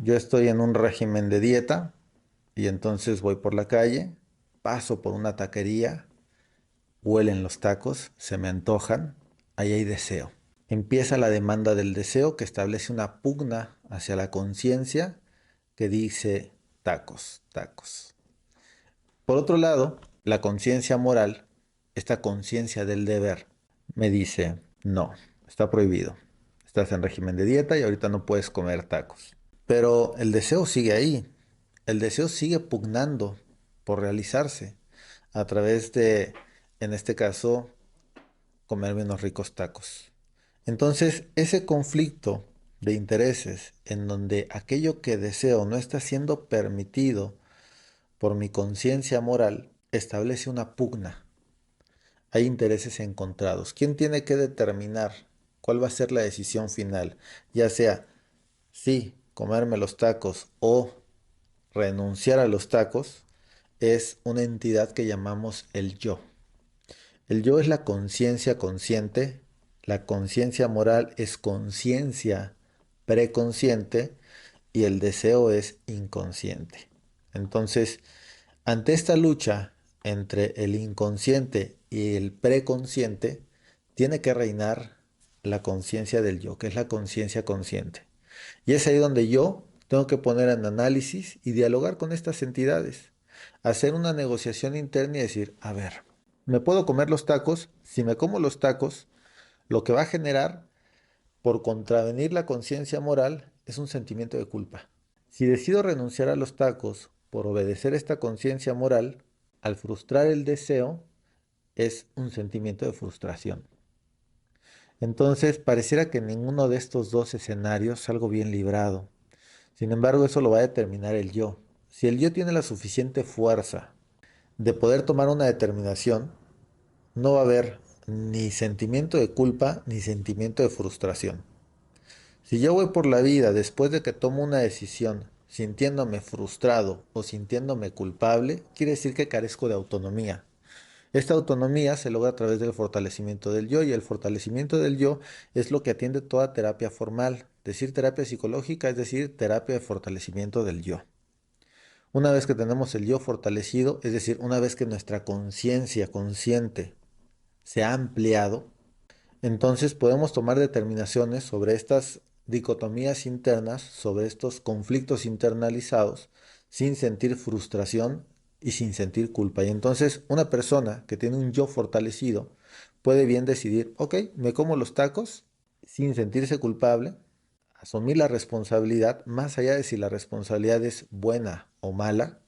Yo estoy en un régimen de dieta y entonces voy por la calle, paso por una taquería, huelen los tacos, se me antojan, ahí hay deseo. Empieza la demanda del deseo que establece una pugna hacia la conciencia que dice tacos, tacos. Por otro lado, la conciencia moral, esta conciencia del deber, me dice, no, está prohibido. Estás en régimen de dieta y ahorita no puedes comer tacos. Pero el deseo sigue ahí. El deseo sigue pugnando por realizarse a través de, en este caso, comerme unos ricos tacos. Entonces, ese conflicto de intereses en donde aquello que deseo no está siendo permitido por mi conciencia moral, establece una pugna. Hay intereses encontrados. ¿Quién tiene que determinar cuál va a ser la decisión final? Ya sea, sí, comerme los tacos o renunciar a los tacos, es una entidad que llamamos el yo. El yo es la conciencia consciente, la conciencia moral es conciencia preconsciente y el deseo es inconsciente. Entonces, ante esta lucha entre el inconsciente y el preconsciente, tiene que reinar la conciencia del yo, que es la conciencia consciente. Y es ahí donde yo tengo que poner en análisis y dialogar con estas entidades, hacer una negociación interna y decir, a ver, ¿me puedo comer los tacos? Si me como los tacos, lo que va a generar por contravenir la conciencia moral es un sentimiento de culpa. Si decido renunciar a los tacos por obedecer esta conciencia moral, al frustrar el deseo, es un sentimiento de frustración. Entonces, pareciera que en ninguno de estos dos escenarios salgo bien librado. Sin embargo, eso lo va a determinar el yo. Si el yo tiene la suficiente fuerza de poder tomar una determinación, no va a haber ni sentimiento de culpa ni sentimiento de frustración. Si yo voy por la vida después de que tomo una decisión sintiéndome frustrado o sintiéndome culpable, quiere decir que carezco de autonomía. Esta autonomía se logra a través del fortalecimiento del yo y el fortalecimiento del yo es lo que atiende toda terapia formal. Decir terapia psicológica es decir terapia de fortalecimiento del yo. Una vez que tenemos el yo fortalecido, es decir, una vez que nuestra conciencia consciente se ha ampliado, entonces podemos tomar determinaciones sobre estas dicotomías internas, sobre estos conflictos internalizados, sin sentir frustración y sin sentir culpa. Y entonces una persona que tiene un yo fortalecido puede bien decidir, ok, me como los tacos sin sentirse culpable, asumir la responsabilidad, más allá de si la responsabilidad es buena o mala,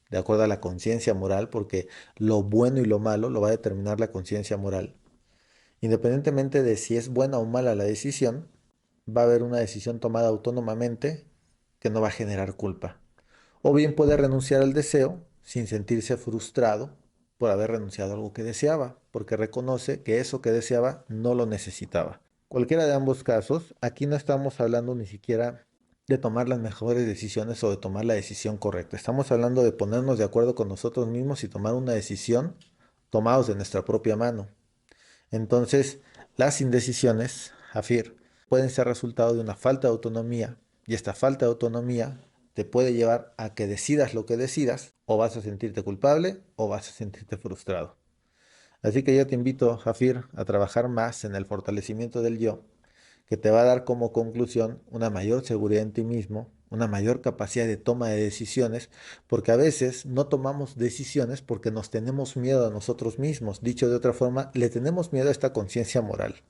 de acuerdo a la conciencia moral, porque lo bueno y lo malo lo va a determinar la conciencia moral. Independientemente de si es buena o mala la decisión, va a haber una decisión tomada autónomamente que no va a generar culpa. O bien puede renunciar al deseo sin sentirse frustrado por haber renunciado a algo que deseaba, porque reconoce que eso que deseaba no lo necesitaba. Cualquiera de ambos casos, aquí no estamos hablando ni siquiera de tomar las mejores decisiones o de tomar la decisión correcta. Estamos hablando de ponernos de acuerdo con nosotros mismos y tomar una decisión tomados de nuestra propia mano. Entonces, las indecisiones, Jafir, pueden ser resultado de una falta de autonomía y esta falta de autonomía te puede llevar a que decidas lo que decidas o vas a sentirte culpable o vas a sentirte frustrado. Así que yo te invito, Jafir, a trabajar más en el fortalecimiento del yo, que te va a dar como conclusión una mayor seguridad en ti mismo, una mayor capacidad de toma de decisiones, porque a veces no tomamos decisiones porque nos tenemos miedo a nosotros mismos. Dicho de otra forma, le tenemos miedo a esta conciencia moral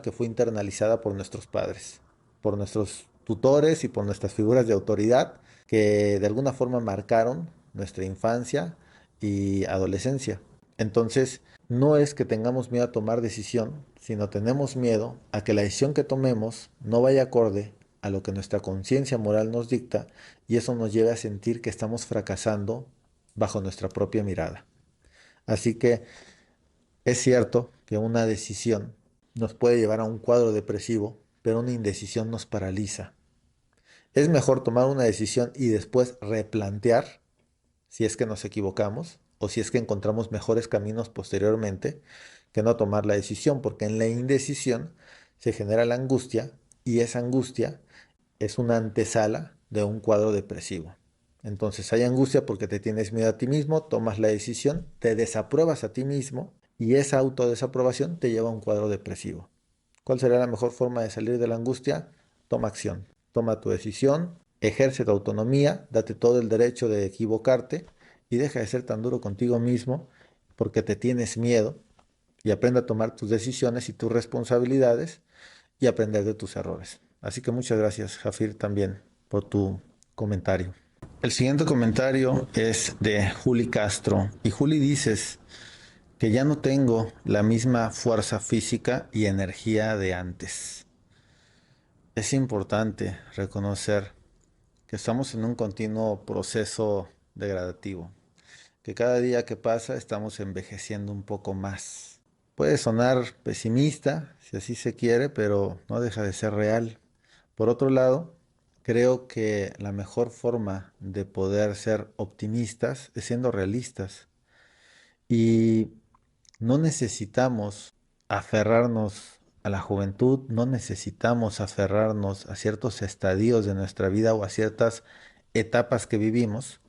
que fue internalizada por nuestros padres, por nuestros tutores y por nuestras figuras de autoridad que de alguna forma marcaron nuestra infancia y adolescencia. Entonces, no es que tengamos miedo a tomar decisión, sino tenemos miedo a que la decisión que tomemos no vaya acorde a lo que nuestra conciencia moral nos dicta y eso nos lleve a sentir que estamos fracasando bajo nuestra propia mirada. Así que es cierto que una decisión nos puede llevar a un cuadro depresivo, pero una indecisión nos paraliza. Es mejor tomar una decisión y después replantear si es que nos equivocamos o si es que encontramos mejores caminos posteriormente que no tomar la decisión, porque en la indecisión se genera la angustia y esa angustia es una antesala de un cuadro depresivo. Entonces hay angustia porque te tienes miedo a ti mismo, tomas la decisión, te desapruebas a ti mismo y esa autodesaprobación te lleva a un cuadro depresivo. ¿Cuál será la mejor forma de salir de la angustia? Toma acción, toma tu decisión, ejerce tu autonomía, date todo el derecho de equivocarte y deja de ser tan duro contigo mismo porque te tienes miedo y aprende a tomar tus decisiones y tus responsabilidades y aprender de tus errores. Así que muchas gracias, Jafir, también por tu comentario. El siguiente comentario es de Juli Castro y Juli dices que ya no tengo la misma fuerza física y energía de antes. Es importante reconocer que estamos en un continuo proceso degradativo, que cada día que pasa estamos envejeciendo un poco más. Puede sonar pesimista, si así se quiere, pero no deja de ser real. Por otro lado, creo que la mejor forma de poder ser optimistas es siendo realistas. Y no necesitamos aferrarnos a la juventud, no necesitamos aferrarnos a ciertos estadios de nuestra vida o a ciertas etapas que vivimos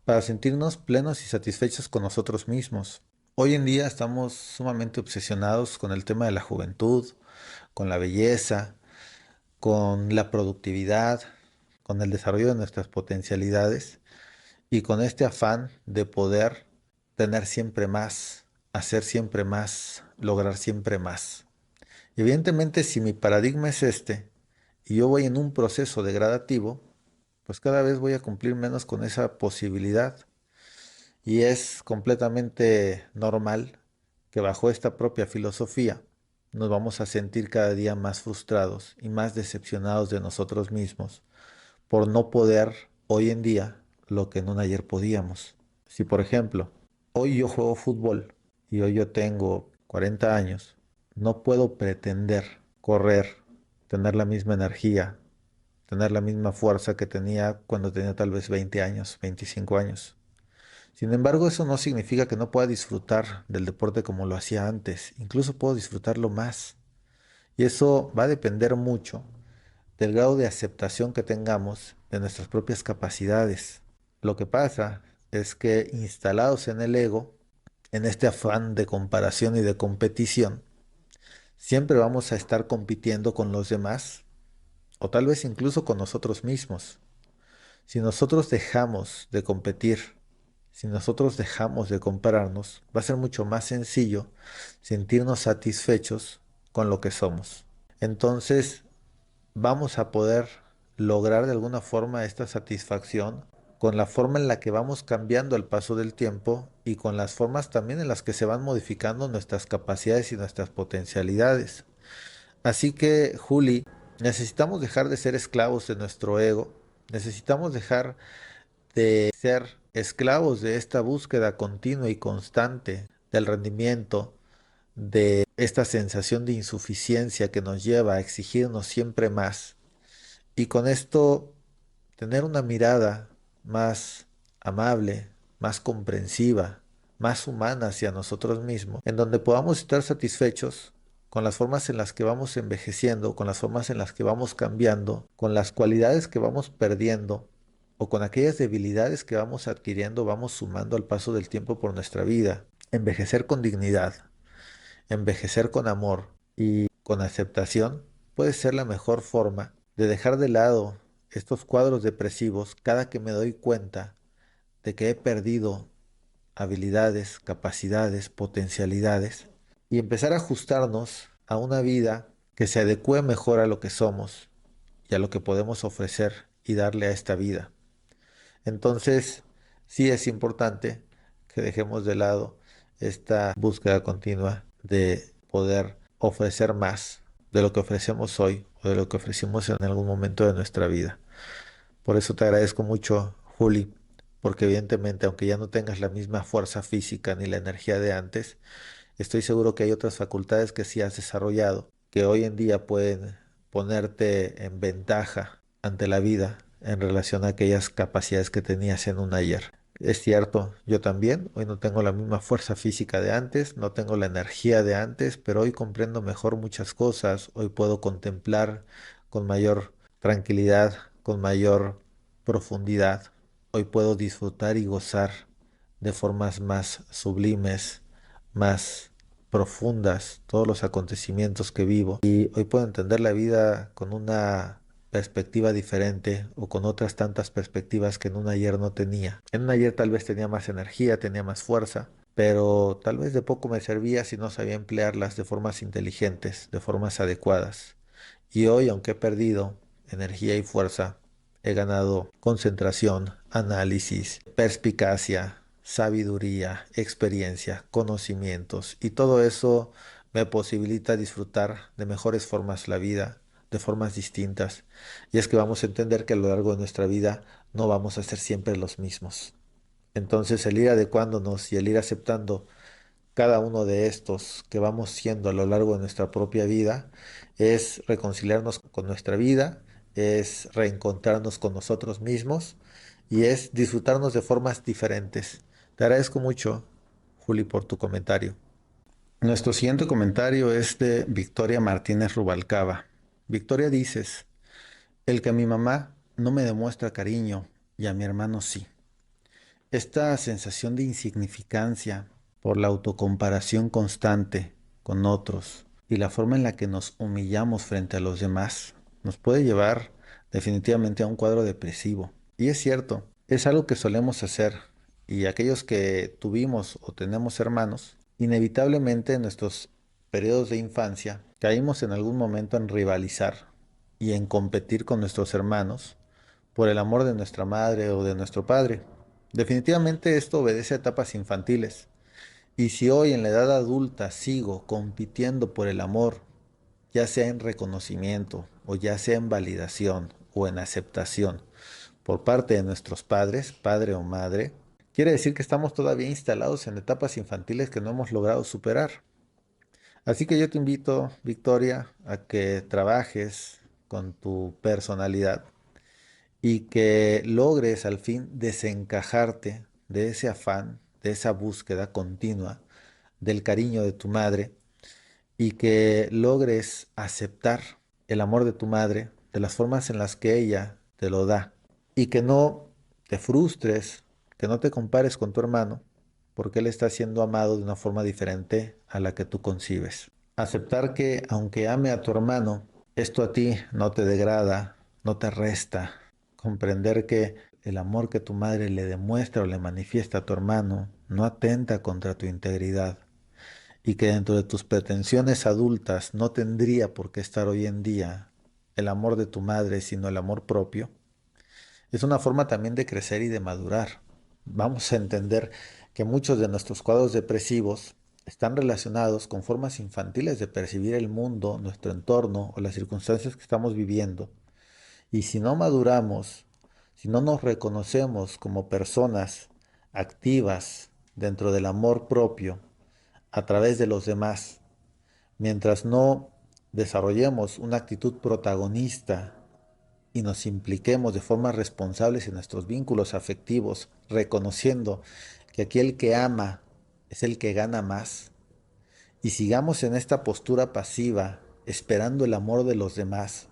para sentirnos plenos y satisfechos con nosotros mismos. Hoy en día estamos sumamente obsesionados con el tema de la juventud, con la belleza, con la productividad, con el desarrollo de nuestras potencialidades y con este afán de poder tener siempre más, hacer siempre más, lograr siempre más. Evidentemente, si mi paradigma es este y yo voy en un proceso degradativo, pues cada vez voy a cumplir menos con esa posibilidad. Y es completamente normal que bajo esta propia filosofía nos vamos a sentir cada día más frustrados y más decepcionados de nosotros mismos por no poder hoy en día lo que en un ayer podíamos. Si por ejemplo, hoy yo juego fútbol y hoy yo tengo 40 años, no puedo pretender correr, tener la misma energía, tener la misma fuerza que tenía cuando tenía tal vez 20 años, 25 años. Sin embargo, eso no significa que no pueda disfrutar del deporte como lo hacía antes. Incluso puedo disfrutarlo más. Y eso va a depender mucho del grado de aceptación que tengamos de nuestras propias capacidades. Lo que pasa es que instalados en el ego, en este afán de comparación y de competición, siempre vamos a estar compitiendo con los demás o tal vez incluso con nosotros mismos. Si nosotros dejamos de competir, si nosotros dejamos de compararnos, va a ser mucho más sencillo sentirnos satisfechos con lo que somos. Entonces, vamos a poder lograr de alguna forma esta satisfacción con la forma en la que vamos cambiando al paso del tiempo y con las formas también en las que se van modificando nuestras capacidades y nuestras potencialidades. Así que, Juli, necesitamos dejar de ser esclavos de nuestro ego, necesitamos dejar de ser esclavos de esta búsqueda continua y constante del rendimiento, de esta sensación de insuficiencia que nos lleva a exigirnos siempre más. Y con esto tener una mirada más amable, más comprensiva, más humana hacia nosotros mismos, en donde podamos estar satisfechos con las formas en las que vamos envejeciendo, con las formas en las que vamos cambiando, con las cualidades que vamos perdiendo o con aquellas debilidades que vamos adquiriendo, vamos sumando al paso del tiempo por nuestra vida. Envejecer con dignidad, envejecer con amor y con aceptación puede ser la mejor forma de dejar de lado estos cuadros depresivos cada que me doy cuenta de que he perdido habilidades, capacidades, potencialidades y empezar a ajustarnos a una vida que se adecue mejor a lo que somos y a lo que podemos ofrecer y darle a esta vida. Entonces, sí es importante que dejemos de lado esta búsqueda continua de poder ofrecer más de lo que ofrecemos hoy o de lo que ofrecimos en algún momento de nuestra vida. Por eso te agradezco mucho, Juli, porque evidentemente, aunque ya no tengas la misma fuerza física ni la energía de antes, estoy seguro que hay otras facultades que sí has desarrollado, que hoy en día pueden ponerte en ventaja ante la vida en relación a aquellas capacidades que tenías en un ayer. Es cierto, yo también, hoy no tengo la misma fuerza física de antes, no tengo la energía de antes, pero hoy comprendo mejor muchas cosas, hoy puedo contemplar con mayor tranquilidad, con mayor profundidad, hoy puedo disfrutar y gozar de formas más sublimes, más profundas todos los acontecimientos que vivo y hoy puedo entender la vida con una perspectiva diferente o con otras tantas perspectivas que en un ayer no tenía. En un ayer tal vez tenía más energía, tenía más fuerza, pero tal vez de poco me servía si no sabía emplearlas de formas inteligentes, de formas adecuadas. Y hoy, aunque he perdido energía y fuerza, he ganado concentración, análisis, perspicacia, sabiduría, experiencia, conocimientos y todo eso me posibilita disfrutar de mejores formas la vida, de formas distintas. Y es que vamos a entender que a lo largo de nuestra vida no vamos a ser siempre los mismos. Entonces el ir adecuándonos y el ir aceptando cada uno de estos que vamos siendo a lo largo de nuestra propia vida es reconciliarnos con nuestra vida, es reencontrarnos con nosotros mismos y es disfrutarnos de formas diferentes. Te agradezco mucho, Juli, por tu comentario. Nuestro siguiente comentario es de Victoria Martínez Rubalcaba. Victoria dices, el que a mi mamá no me demuestra cariño y a mi hermano sí. Esta sensación de insignificancia por la autocomparación constante con otros y la forma en la que nos humillamos frente a los demás nos puede llevar definitivamente a un cuadro depresivo. Y es cierto, es algo que solemos hacer y aquellos que tuvimos o tenemos hermanos, inevitablemente en nuestros periodos de infancia Caímos en algún momento en rivalizar y en competir con nuestros hermanos por el amor de nuestra madre o de nuestro padre. Definitivamente esto obedece a etapas infantiles. Y si hoy en la edad adulta sigo compitiendo por el amor, ya sea en reconocimiento o ya sea en validación o en aceptación por parte de nuestros padres, padre o madre, quiere decir que estamos todavía instalados en etapas infantiles que no hemos logrado superar. Así que yo te invito, Victoria, a que trabajes con tu personalidad y que logres al fin desencajarte de ese afán, de esa búsqueda continua del cariño de tu madre y que logres aceptar el amor de tu madre de las formas en las que ella te lo da y que no te frustres, que no te compares con tu hermano porque él está siendo amado de una forma diferente a la que tú concibes. Aceptar que aunque ame a tu hermano, esto a ti no te degrada, no te resta. Comprender que el amor que tu madre le demuestra o le manifiesta a tu hermano no atenta contra tu integridad y que dentro de tus pretensiones adultas no tendría por qué estar hoy en día el amor de tu madre, sino el amor propio, es una forma también de crecer y de madurar. Vamos a entender que muchos de nuestros cuadros depresivos están relacionados con formas infantiles de percibir el mundo, nuestro entorno o las circunstancias que estamos viviendo. Y si no maduramos, si no nos reconocemos como personas activas dentro del amor propio a través de los demás, mientras no desarrollemos una actitud protagonista y nos impliquemos de forma responsables en nuestros vínculos afectivos, reconociendo que aquel que ama es el que gana más, y sigamos en esta postura pasiva, esperando el amor de los demás,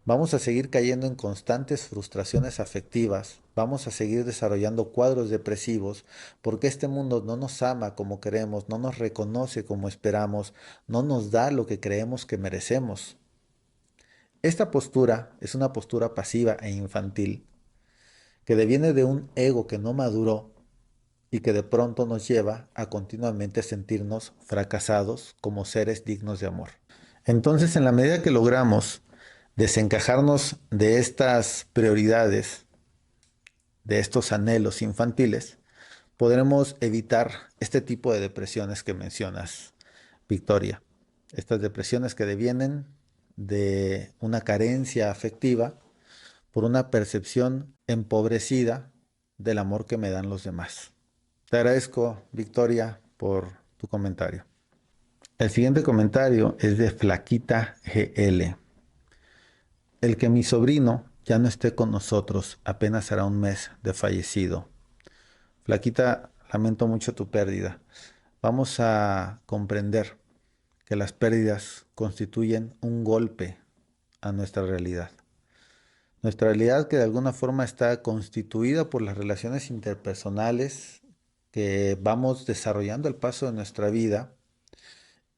vamos a seguir cayendo en constantes frustraciones afectivas, vamos a seguir desarrollando cuadros depresivos, porque este mundo no nos ama como queremos, no nos reconoce como esperamos, no nos da lo que creemos que merecemos. Esta postura es una postura pasiva e infantil que deviene de un ego que no maduró y que de pronto nos lleva a continuamente sentirnos fracasados como seres dignos de amor. Entonces, en la medida que logramos desencajarnos de estas prioridades, de estos anhelos infantiles, podremos evitar este tipo de depresiones que mencionas, Victoria. Estas depresiones que devienen de una carencia afectiva por una percepción empobrecida del amor que me dan los demás. Te agradezco, Victoria, por tu comentario. El siguiente comentario es de Flaquita GL. El que mi sobrino ya no esté con nosotros apenas hará un mes de fallecido. Flaquita, lamento mucho tu pérdida. Vamos a comprender que las pérdidas constituyen un golpe a nuestra realidad. Nuestra realidad que de alguna forma está constituida por las relaciones interpersonales que vamos desarrollando al paso de nuestra vida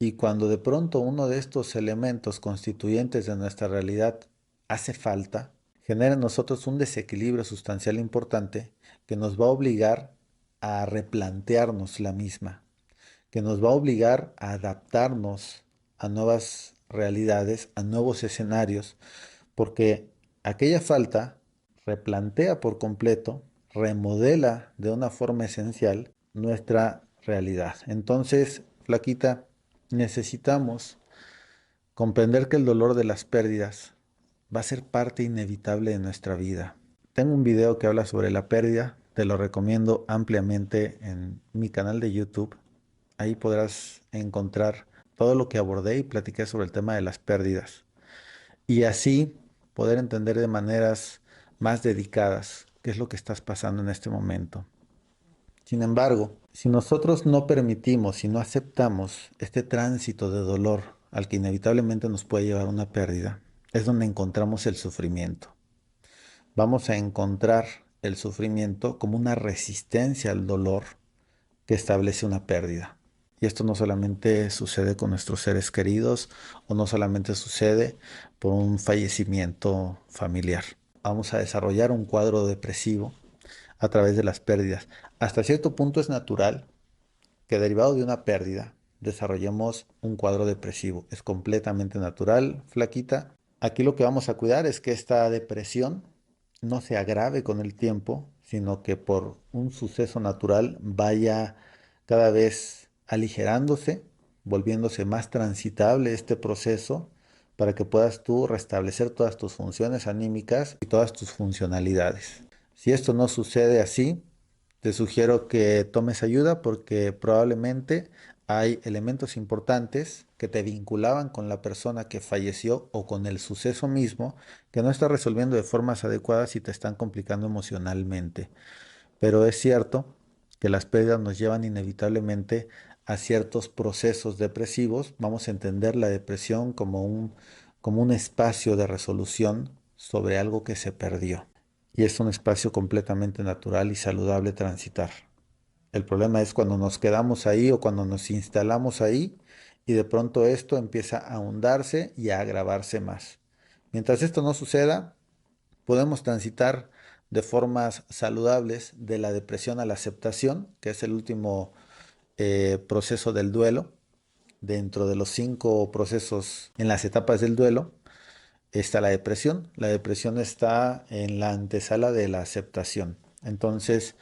y cuando de pronto uno de estos elementos constituyentes de nuestra realidad hace falta, genera en nosotros un desequilibrio sustancial importante que nos va a obligar a replantearnos la misma, que nos va a obligar a adaptarnos a nuevas realidades, a nuevos escenarios, porque aquella falta replantea por completo, remodela de una forma esencial nuestra realidad. Entonces, Flaquita, necesitamos comprender que el dolor de las pérdidas va a ser parte inevitable de nuestra vida. Tengo un video que habla sobre la pérdida, te lo recomiendo ampliamente en mi canal de YouTube. Ahí podrás encontrar todo lo que abordé y platiqué sobre el tema de las pérdidas. Y así poder entender de maneras más dedicadas qué es lo que estás pasando en este momento. Sin embargo, si nosotros no permitimos, si no aceptamos este tránsito de dolor al que inevitablemente nos puede llevar una pérdida, es donde encontramos el sufrimiento. Vamos a encontrar el sufrimiento como una resistencia al dolor que establece una pérdida. Y esto no solamente sucede con nuestros seres queridos o no solamente sucede por un fallecimiento familiar. Vamos a desarrollar un cuadro depresivo a través de las pérdidas. Hasta cierto punto es natural que derivado de una pérdida, desarrollemos un cuadro depresivo. Es completamente natural, flaquita. Aquí lo que vamos a cuidar es que esta depresión no se agrave con el tiempo, sino que por un suceso natural vaya cada vez aligerándose, volviéndose más transitable este proceso para que puedas tú restablecer todas tus funciones anímicas y todas tus funcionalidades. Si esto no sucede así, te sugiero que tomes ayuda porque probablemente hay elementos importantes que te vinculaban con la persona que falleció o con el suceso mismo que no estás resolviendo de formas adecuadas y te están complicando emocionalmente. Pero es cierto que las pérdidas nos llevan inevitablemente a ciertos procesos depresivos. Vamos a entender la depresión como un espacio de resolución sobre algo que se perdió. Y es un espacio completamente natural y saludable transitar. El problema es cuando nos quedamos ahí o cuando nos instalamos ahí y de pronto esto empieza a ahondarse y a agravarse más. Mientras esto no suceda, podemos transitar de formas saludables de la depresión a la aceptación, que es el último proceso del duelo. Dentro de los 5 procesos en las etapas del duelo está la depresión. La depresión está en la antesala de la aceptación. Entonces,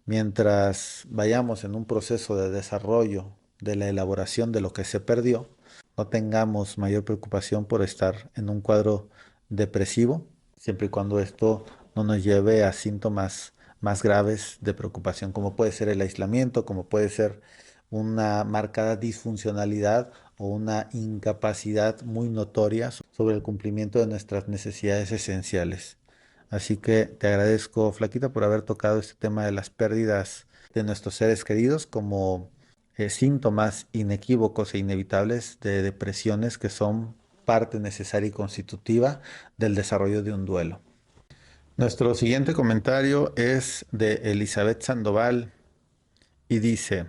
mientras vayamos en un proceso de desarrollo de la elaboración de lo que se perdió, no tengamos mayor preocupación por estar en un cuadro depresivo, siempre y cuando esto no nos lleve a síntomas más graves de preocupación, como puede ser el aislamiento, como puede ser una marcada disfuncionalidad o una incapacidad muy notoria sobre el cumplimiento de nuestras necesidades esenciales. Así que te agradezco, Flaquita, por haber tocado este tema de las pérdidas de nuestros seres queridos como síntomas inequívocos e inevitables de depresiones que son parte necesaria y constitutiva del desarrollo de un duelo. Nuestro siguiente comentario es de Elizabeth Sandoval y dice: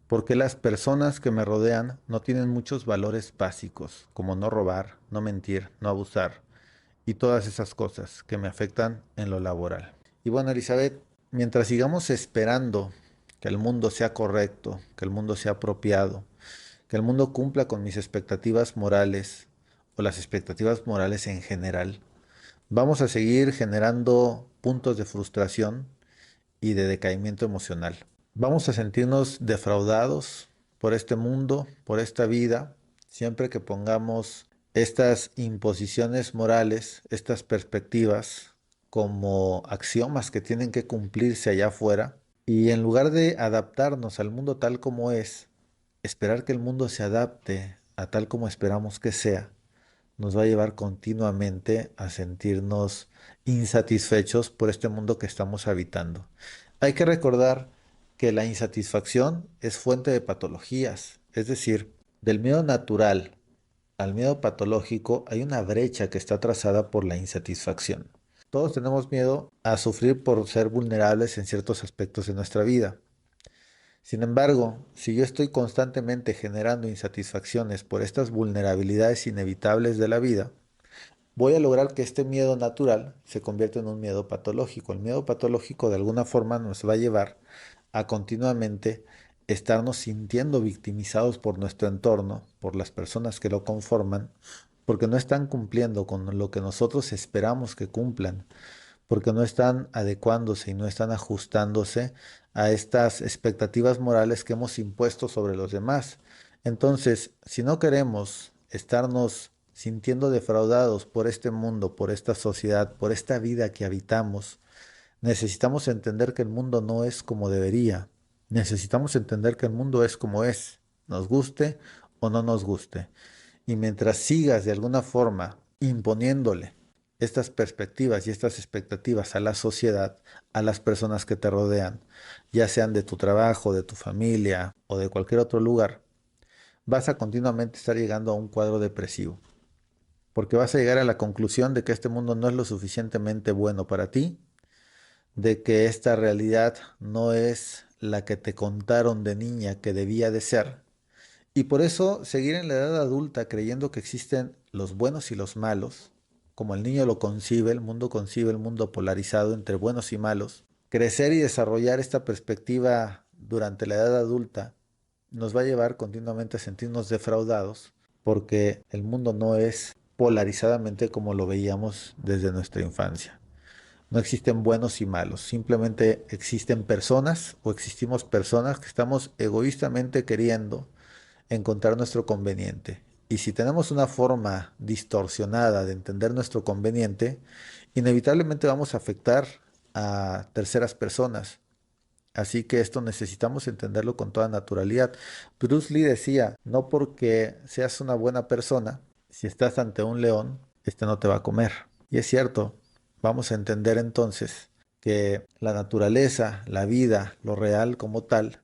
¿por qué las personas que me rodean no tienen muchos valores básicos, como no robar, no mentir, no abusar y todas esas cosas que me afectan en lo laboral? Y bueno, Elizabeth, mientras sigamos esperando que el mundo sea correcto, que el mundo sea apropiado, que el mundo cumpla con mis expectativas morales o las expectativas morales en general, vamos a seguir generando puntos de frustración y de decaimiento emocional. Vamos a sentirnos defraudados por este mundo, por esta vida, siempre que pongamos estas imposiciones morales, estas perspectivas como axiomas que tienen que cumplirse allá afuera, y en lugar de adaptarnos al mundo tal como es, esperar que el mundo se adapte a tal como esperamos que sea, nos va a llevar continuamente a sentirnos insatisfechos por este mundo que estamos habitando. Hay que recordar que la insatisfacción es fuente de patologías, es decir, del miedo natural al miedo patológico hay una brecha que está trazada por la insatisfacción. Todos tenemos miedo a sufrir por ser vulnerables en ciertos aspectos de nuestra vida. Sin embargo, si yo estoy constantemente generando insatisfacciones por estas vulnerabilidades inevitables de la vida, voy a lograr que este miedo natural se convierta en un miedo patológico. El miedo patológico de alguna forma nos va a llevar a continuamente estarnos sintiendo victimizados por nuestro entorno, por las personas que lo conforman, porque no están cumpliendo con lo que nosotros esperamos que cumplan, porque no están adecuándose y no están ajustándose a estas expectativas morales que hemos impuesto sobre los demás. Entonces, si no queremos estarnos sintiendo defraudados por este mundo, por esta sociedad, por esta vida que habitamos, necesitamos entender que el mundo no es como debería. Necesitamos entender que el mundo es como es, nos guste o no nos guste. Y mientras sigas de alguna forma imponiéndole estas perspectivas y estas expectativas a la sociedad, a las personas que te rodean, ya sean de tu trabajo, de tu familia o de cualquier otro lugar, vas a continuamente estar llegando a un cuadro depresivo, porque vas a llegar a la conclusión de que este mundo no es lo suficientemente bueno para ti, de que esta realidad no es la que te contaron de niña que debía de ser, y por eso seguir en la edad adulta creyendo que existen los buenos y los malos, como el niño lo concibe el mundo polarizado entre buenos y malos, crecer y desarrollar esta perspectiva durante la edad adulta nos va a llevar continuamente a sentirnos defraudados porque el mundo no es polarizadamente como lo veíamos desde nuestra infancia. No existen buenos y malos, simplemente existen personas o existimos personas que estamos egoístamente queriendo encontrar nuestro conveniente. Y si tenemos una forma distorsionada de entender nuestro conveniente, inevitablemente vamos a afectar a terceras personas. Así que esto necesitamos entenderlo con toda naturalidad. Bruce Lee decía, no porque seas una buena persona, si estás ante un león, este no te va a comer. Y es cierto, vamos a entender entonces que la naturaleza, la vida, lo real como tal,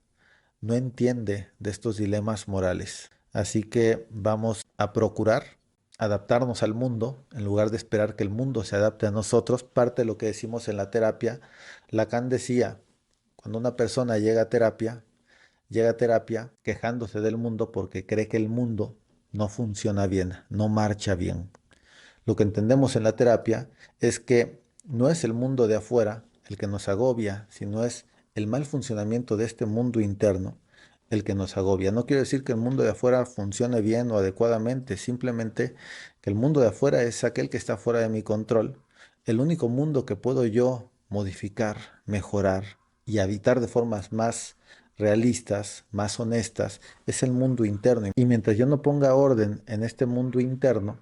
no entiende de estos dilemas morales. Así que vamos a procurar adaptarnos al mundo en lugar de esperar que el mundo se adapte a nosotros. Parte de lo que decimos en la terapia, Lacan decía, cuando una persona llega a terapia quejándose del mundo porque cree que el mundo no funciona bien, no marcha bien. Lo que entendemos en la terapia es que no es el mundo de afuera el que nos agobia, sino es el mal funcionamiento de este mundo interno el que nos agobia. No quiero decir que el mundo de afuera funcione bien o adecuadamente, simplemente que el mundo de afuera es aquel que está fuera de mi control. El único mundo que puedo yo modificar, mejorar y habitar de formas más realistas, más honestas, es el mundo interno. Y mientras yo no ponga orden en este mundo interno,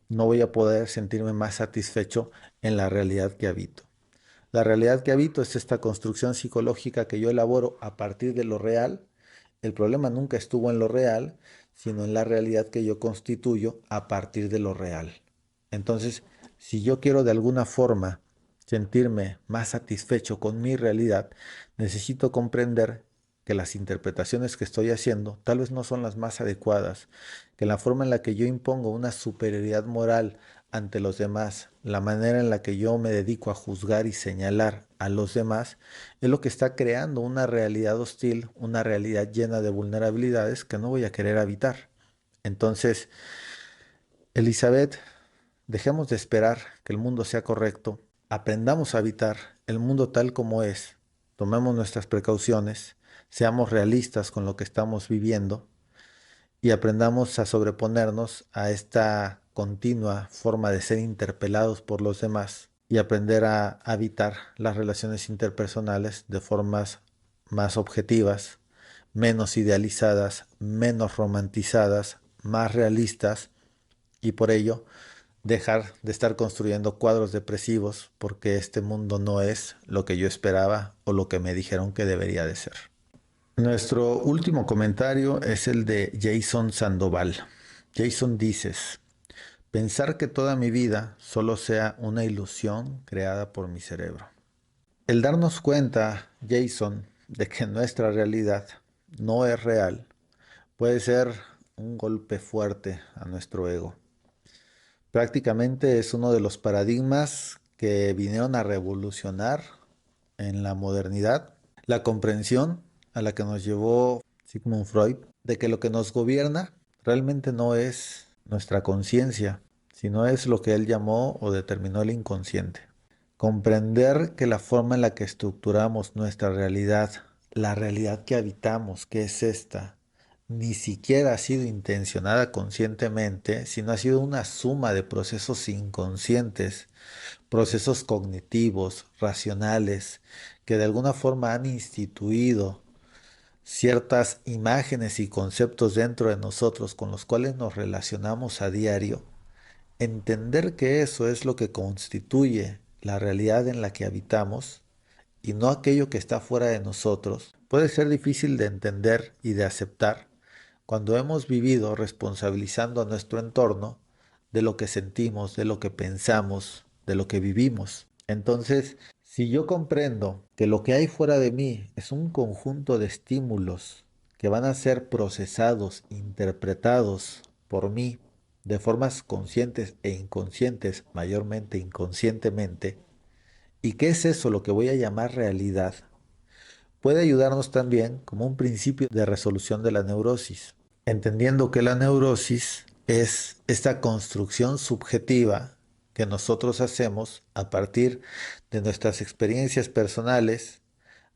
no voy a poder sentirme más satisfecho en la realidad que habito. La realidad que habito es esta construcción psicológica que yo elaboro a partir de lo real. El problema nunca estuvo en lo real, sino en la realidad que yo constituyo a partir de lo real. Entonces, si yo quiero de alguna forma sentirme más satisfecho con mi realidad, necesito comprender que las interpretaciones que estoy haciendo tal vez no son las más adecuadas, que la forma en la que yo impongo una superioridad moral ante los demás, la manera en la que yo me dedico a juzgar y señalar a los demás, es lo que está creando una realidad hostil, una realidad llena de vulnerabilidades que no voy a querer habitar. Entonces, Elizabeth, dejemos de esperar que el mundo sea correcto, aprendamos a habitar el mundo tal como es, tomemos nuestras precauciones, seamos realistas con lo que estamos viviendo y aprendamos a sobreponernos a esta continua forma de ser interpelados por los demás y aprender a habitar las relaciones interpersonales de formas más objetivas, menos idealizadas, menos romantizadas, más realistas y por ello dejar de estar construyendo cuadros depresivos porque este mundo no es lo que yo esperaba o lo que me dijeron que debería de ser. Nuestro último comentario es el de Jason Sandoval. Jason dices, pensar que toda mi vida solo sea una ilusión creada por mi cerebro. El darnos cuenta, Jason, de que nuestra realidad no es real, puede ser un golpe fuerte a nuestro ego. Prácticamente es uno de los paradigmas que vinieron a revolucionar en la modernidad la comprensión a la que nos llevó Sigmund Freud de que lo que nos gobierna realmente no es nuestra conciencia, sino es lo que él llamó o determinó el inconsciente. Comprender que la forma en la que estructuramos nuestra realidad, la realidad que habitamos, que es esta, ni siquiera ha sido intencionada conscientemente, sino ha sido una suma de procesos inconscientes, procesos cognitivos, racionales, que de alguna forma han instituido ciertas imágenes y conceptos dentro de nosotros con los cuales nos relacionamos a diario. Entender que eso es lo que constituye la realidad en la que habitamos y no aquello que está fuera de nosotros, puede ser difícil de entender y de aceptar cuando hemos vivido responsabilizando a nuestro entorno de lo que sentimos, de lo que pensamos, de lo que vivimos. Entonces, si yo comprendo que lo que hay fuera de mí es un conjunto de estímulos que van a ser procesados, interpretados por mí de formas conscientes e inconscientes, mayormente inconscientemente, ¿y qué es eso lo que voy a llamar realidad? Puede ayudarnos también como un principio de resolución de la neurosis, entendiendo que la neurosis es esta construcción subjetiva que nosotros hacemos a partir de nuestras experiencias personales,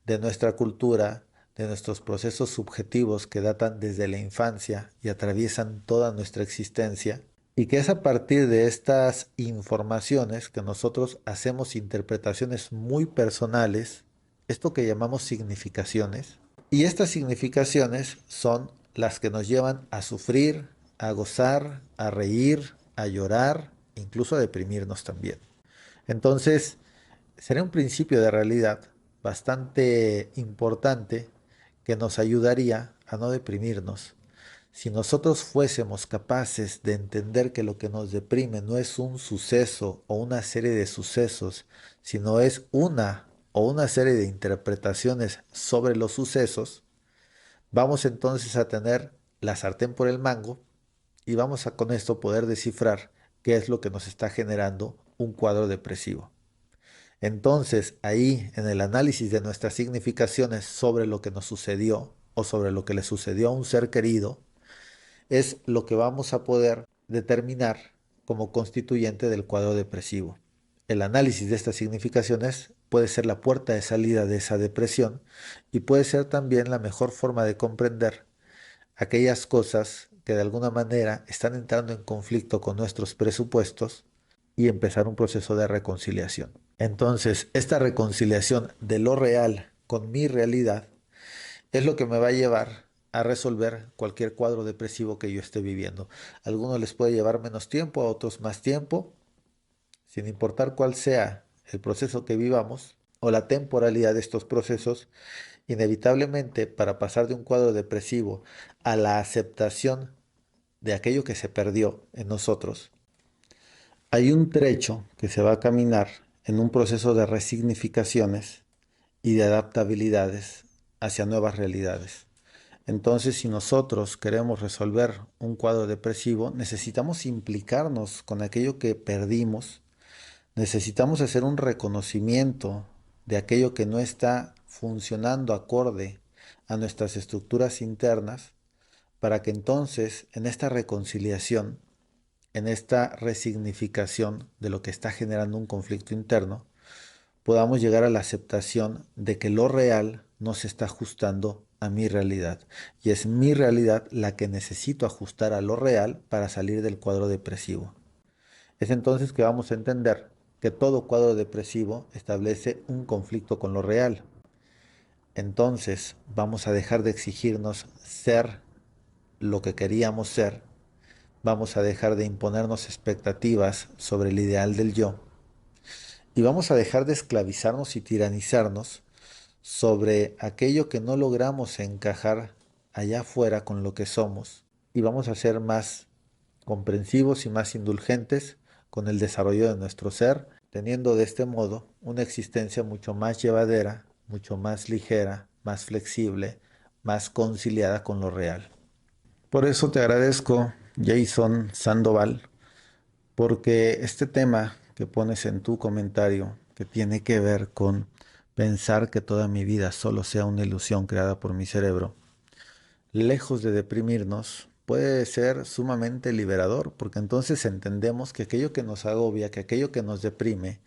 de nuestra cultura, de nuestros procesos subjetivos que datan desde la infancia y atraviesan toda nuestra existencia, y que es a partir de estas informaciones que nosotros hacemos interpretaciones muy personales, esto que llamamos significaciones, y estas significaciones son las que nos llevan a sufrir, a gozar, a reír, a llorar, incluso a deprimirnos también. Entonces, sería un principio de realidad bastante importante que nos ayudaría a no deprimirnos. Si nosotros fuésemos capaces de entender que lo que nos deprime no es un suceso o una serie de sucesos, sino es una o una serie de interpretaciones sobre los sucesos, vamos entonces a tener la sartén por el mango y vamos a con esto poder descifrar qué es lo que nos está generando un cuadro depresivo. Entonces, ahí en el análisis de nuestras significaciones sobre lo que nos sucedió o sobre lo que le sucedió a un ser querido, es lo que vamos a poder determinar como constituyente del cuadro depresivo. El análisis de estas significaciones puede ser la puerta de salida de esa depresión y puede ser también la mejor forma de comprender aquellas cosas que de alguna manera están entrando en conflicto con nuestros presupuestos y empezar un proceso de reconciliación. Entonces, esta reconciliación de lo real con mi realidad es lo que me va a llevar a resolver cualquier cuadro depresivo que yo esté viviendo. A algunos les puede llevar menos tiempo, a otros más tiempo, sin importar cuál sea el proceso que vivamos o la temporalidad de estos procesos. Inevitablemente, para pasar de un cuadro depresivo a la aceptación de aquello que se perdió en nosotros, hay un trecho que se va a caminar en un proceso de resignificaciones y de adaptabilidades hacia nuevas realidades. Entonces, si nosotros queremos resolver un cuadro depresivo, necesitamos implicarnos con aquello que perdimos, necesitamos hacer un reconocimiento de aquello que no está funcionando acorde a nuestras estructuras internas, para que entonces en esta reconciliación, en esta resignificación de lo que está generando un conflicto interno, podamos llegar a la aceptación de que lo real no se está ajustando a mi realidad. Y es mi realidad la que necesito ajustar a lo real para salir del cuadro depresivo. Es entonces que vamos a entender que todo cuadro depresivo establece un conflicto con lo real. Entonces vamos a dejar de exigirnos ser lo que queríamos ser. Vamos a dejar de imponernos expectativas sobre el ideal del yo. Y vamos a dejar de esclavizarnos y tiranizarnos sobre aquello que no logramos encajar allá afuera con lo que somos, y vamos a ser más comprensivos y más indulgentes con el desarrollo de nuestro ser, teniendo de este modo una existencia mucho más llevadera, mucho más ligera, más flexible, más conciliada con lo real. Por eso te agradezco, Jason Sandoval, porque este tema que pones en tu comentario, que tiene que ver con pensar que toda mi vida solo sea una ilusión creada por mi cerebro, lejos de deprimirnos, puede ser sumamente liberador, porque entonces entendemos que aquello que nos agobia, que aquello que nos deprime,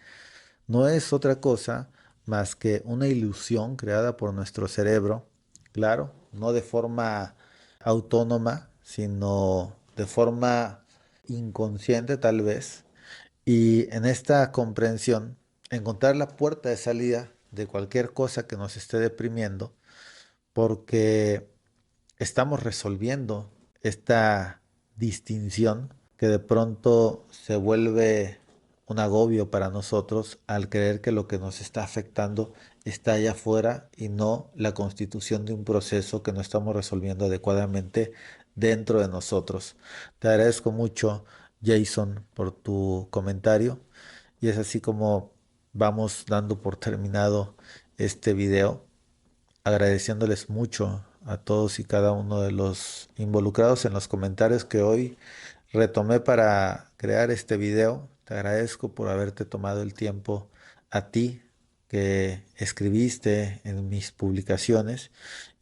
no es otra cosa más que una ilusión creada por nuestro cerebro, claro, no de forma autónoma, sino de forma inconsciente tal vez, y en esta comprensión, encontrar la puerta de salida de cualquier cosa que nos esté deprimiendo, porque estamos resolviendo esta distinción que de pronto se vuelve un agobio para nosotros al creer que lo que nos está afectando está allá afuera y no la constitución de un proceso que no estamos resolviendo adecuadamente dentro de nosotros. Te agradezco mucho, Jason, por tu comentario, y es así como vamos dando por terminado este video, agradeciéndoles mucho a todos y cada uno de los involucrados en los comentarios que hoy retomé para crear este video. Te agradezco por haberte tomado el tiempo, a ti que escribiste en mis publicaciones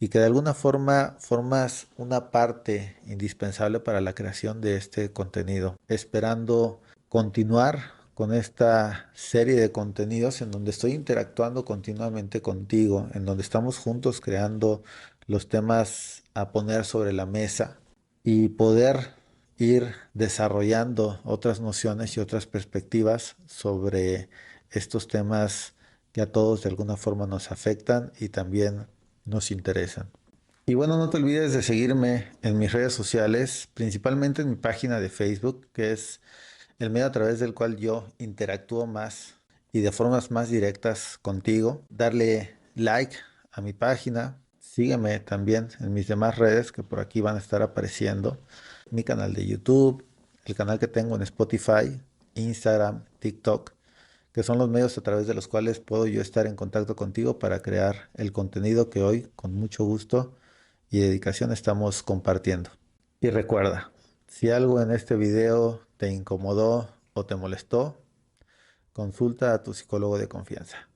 y que de alguna forma formas una parte indispensable para la creación de este contenido, esperando continuar con esta serie de contenidos en donde estoy interactuando continuamente contigo, en donde estamos juntos creando los temas a poner sobre la mesa y poder ir desarrollando otras nociones y otras perspectivas sobre estos temas que a todos de alguna forma nos afectan y también nos interesan. Y bueno, no te olvides de seguirme en mis redes sociales, principalmente en mi página de Facebook, que es el medio a través del cual yo interactúo más y de formas más directas contigo. Darle like a mi página. Sígueme también en mis demás redes que por aquí van a estar apareciendo. Mi canal de YouTube, el canal que tengo en Spotify, Instagram, TikTok, que son los medios a través de los cuales puedo yo estar en contacto contigo para crear el contenido que hoy con mucho gusto y dedicación estamos compartiendo. Y recuerda, si algo en este video te incomodó o te molestó, consulta a tu psicólogo de confianza.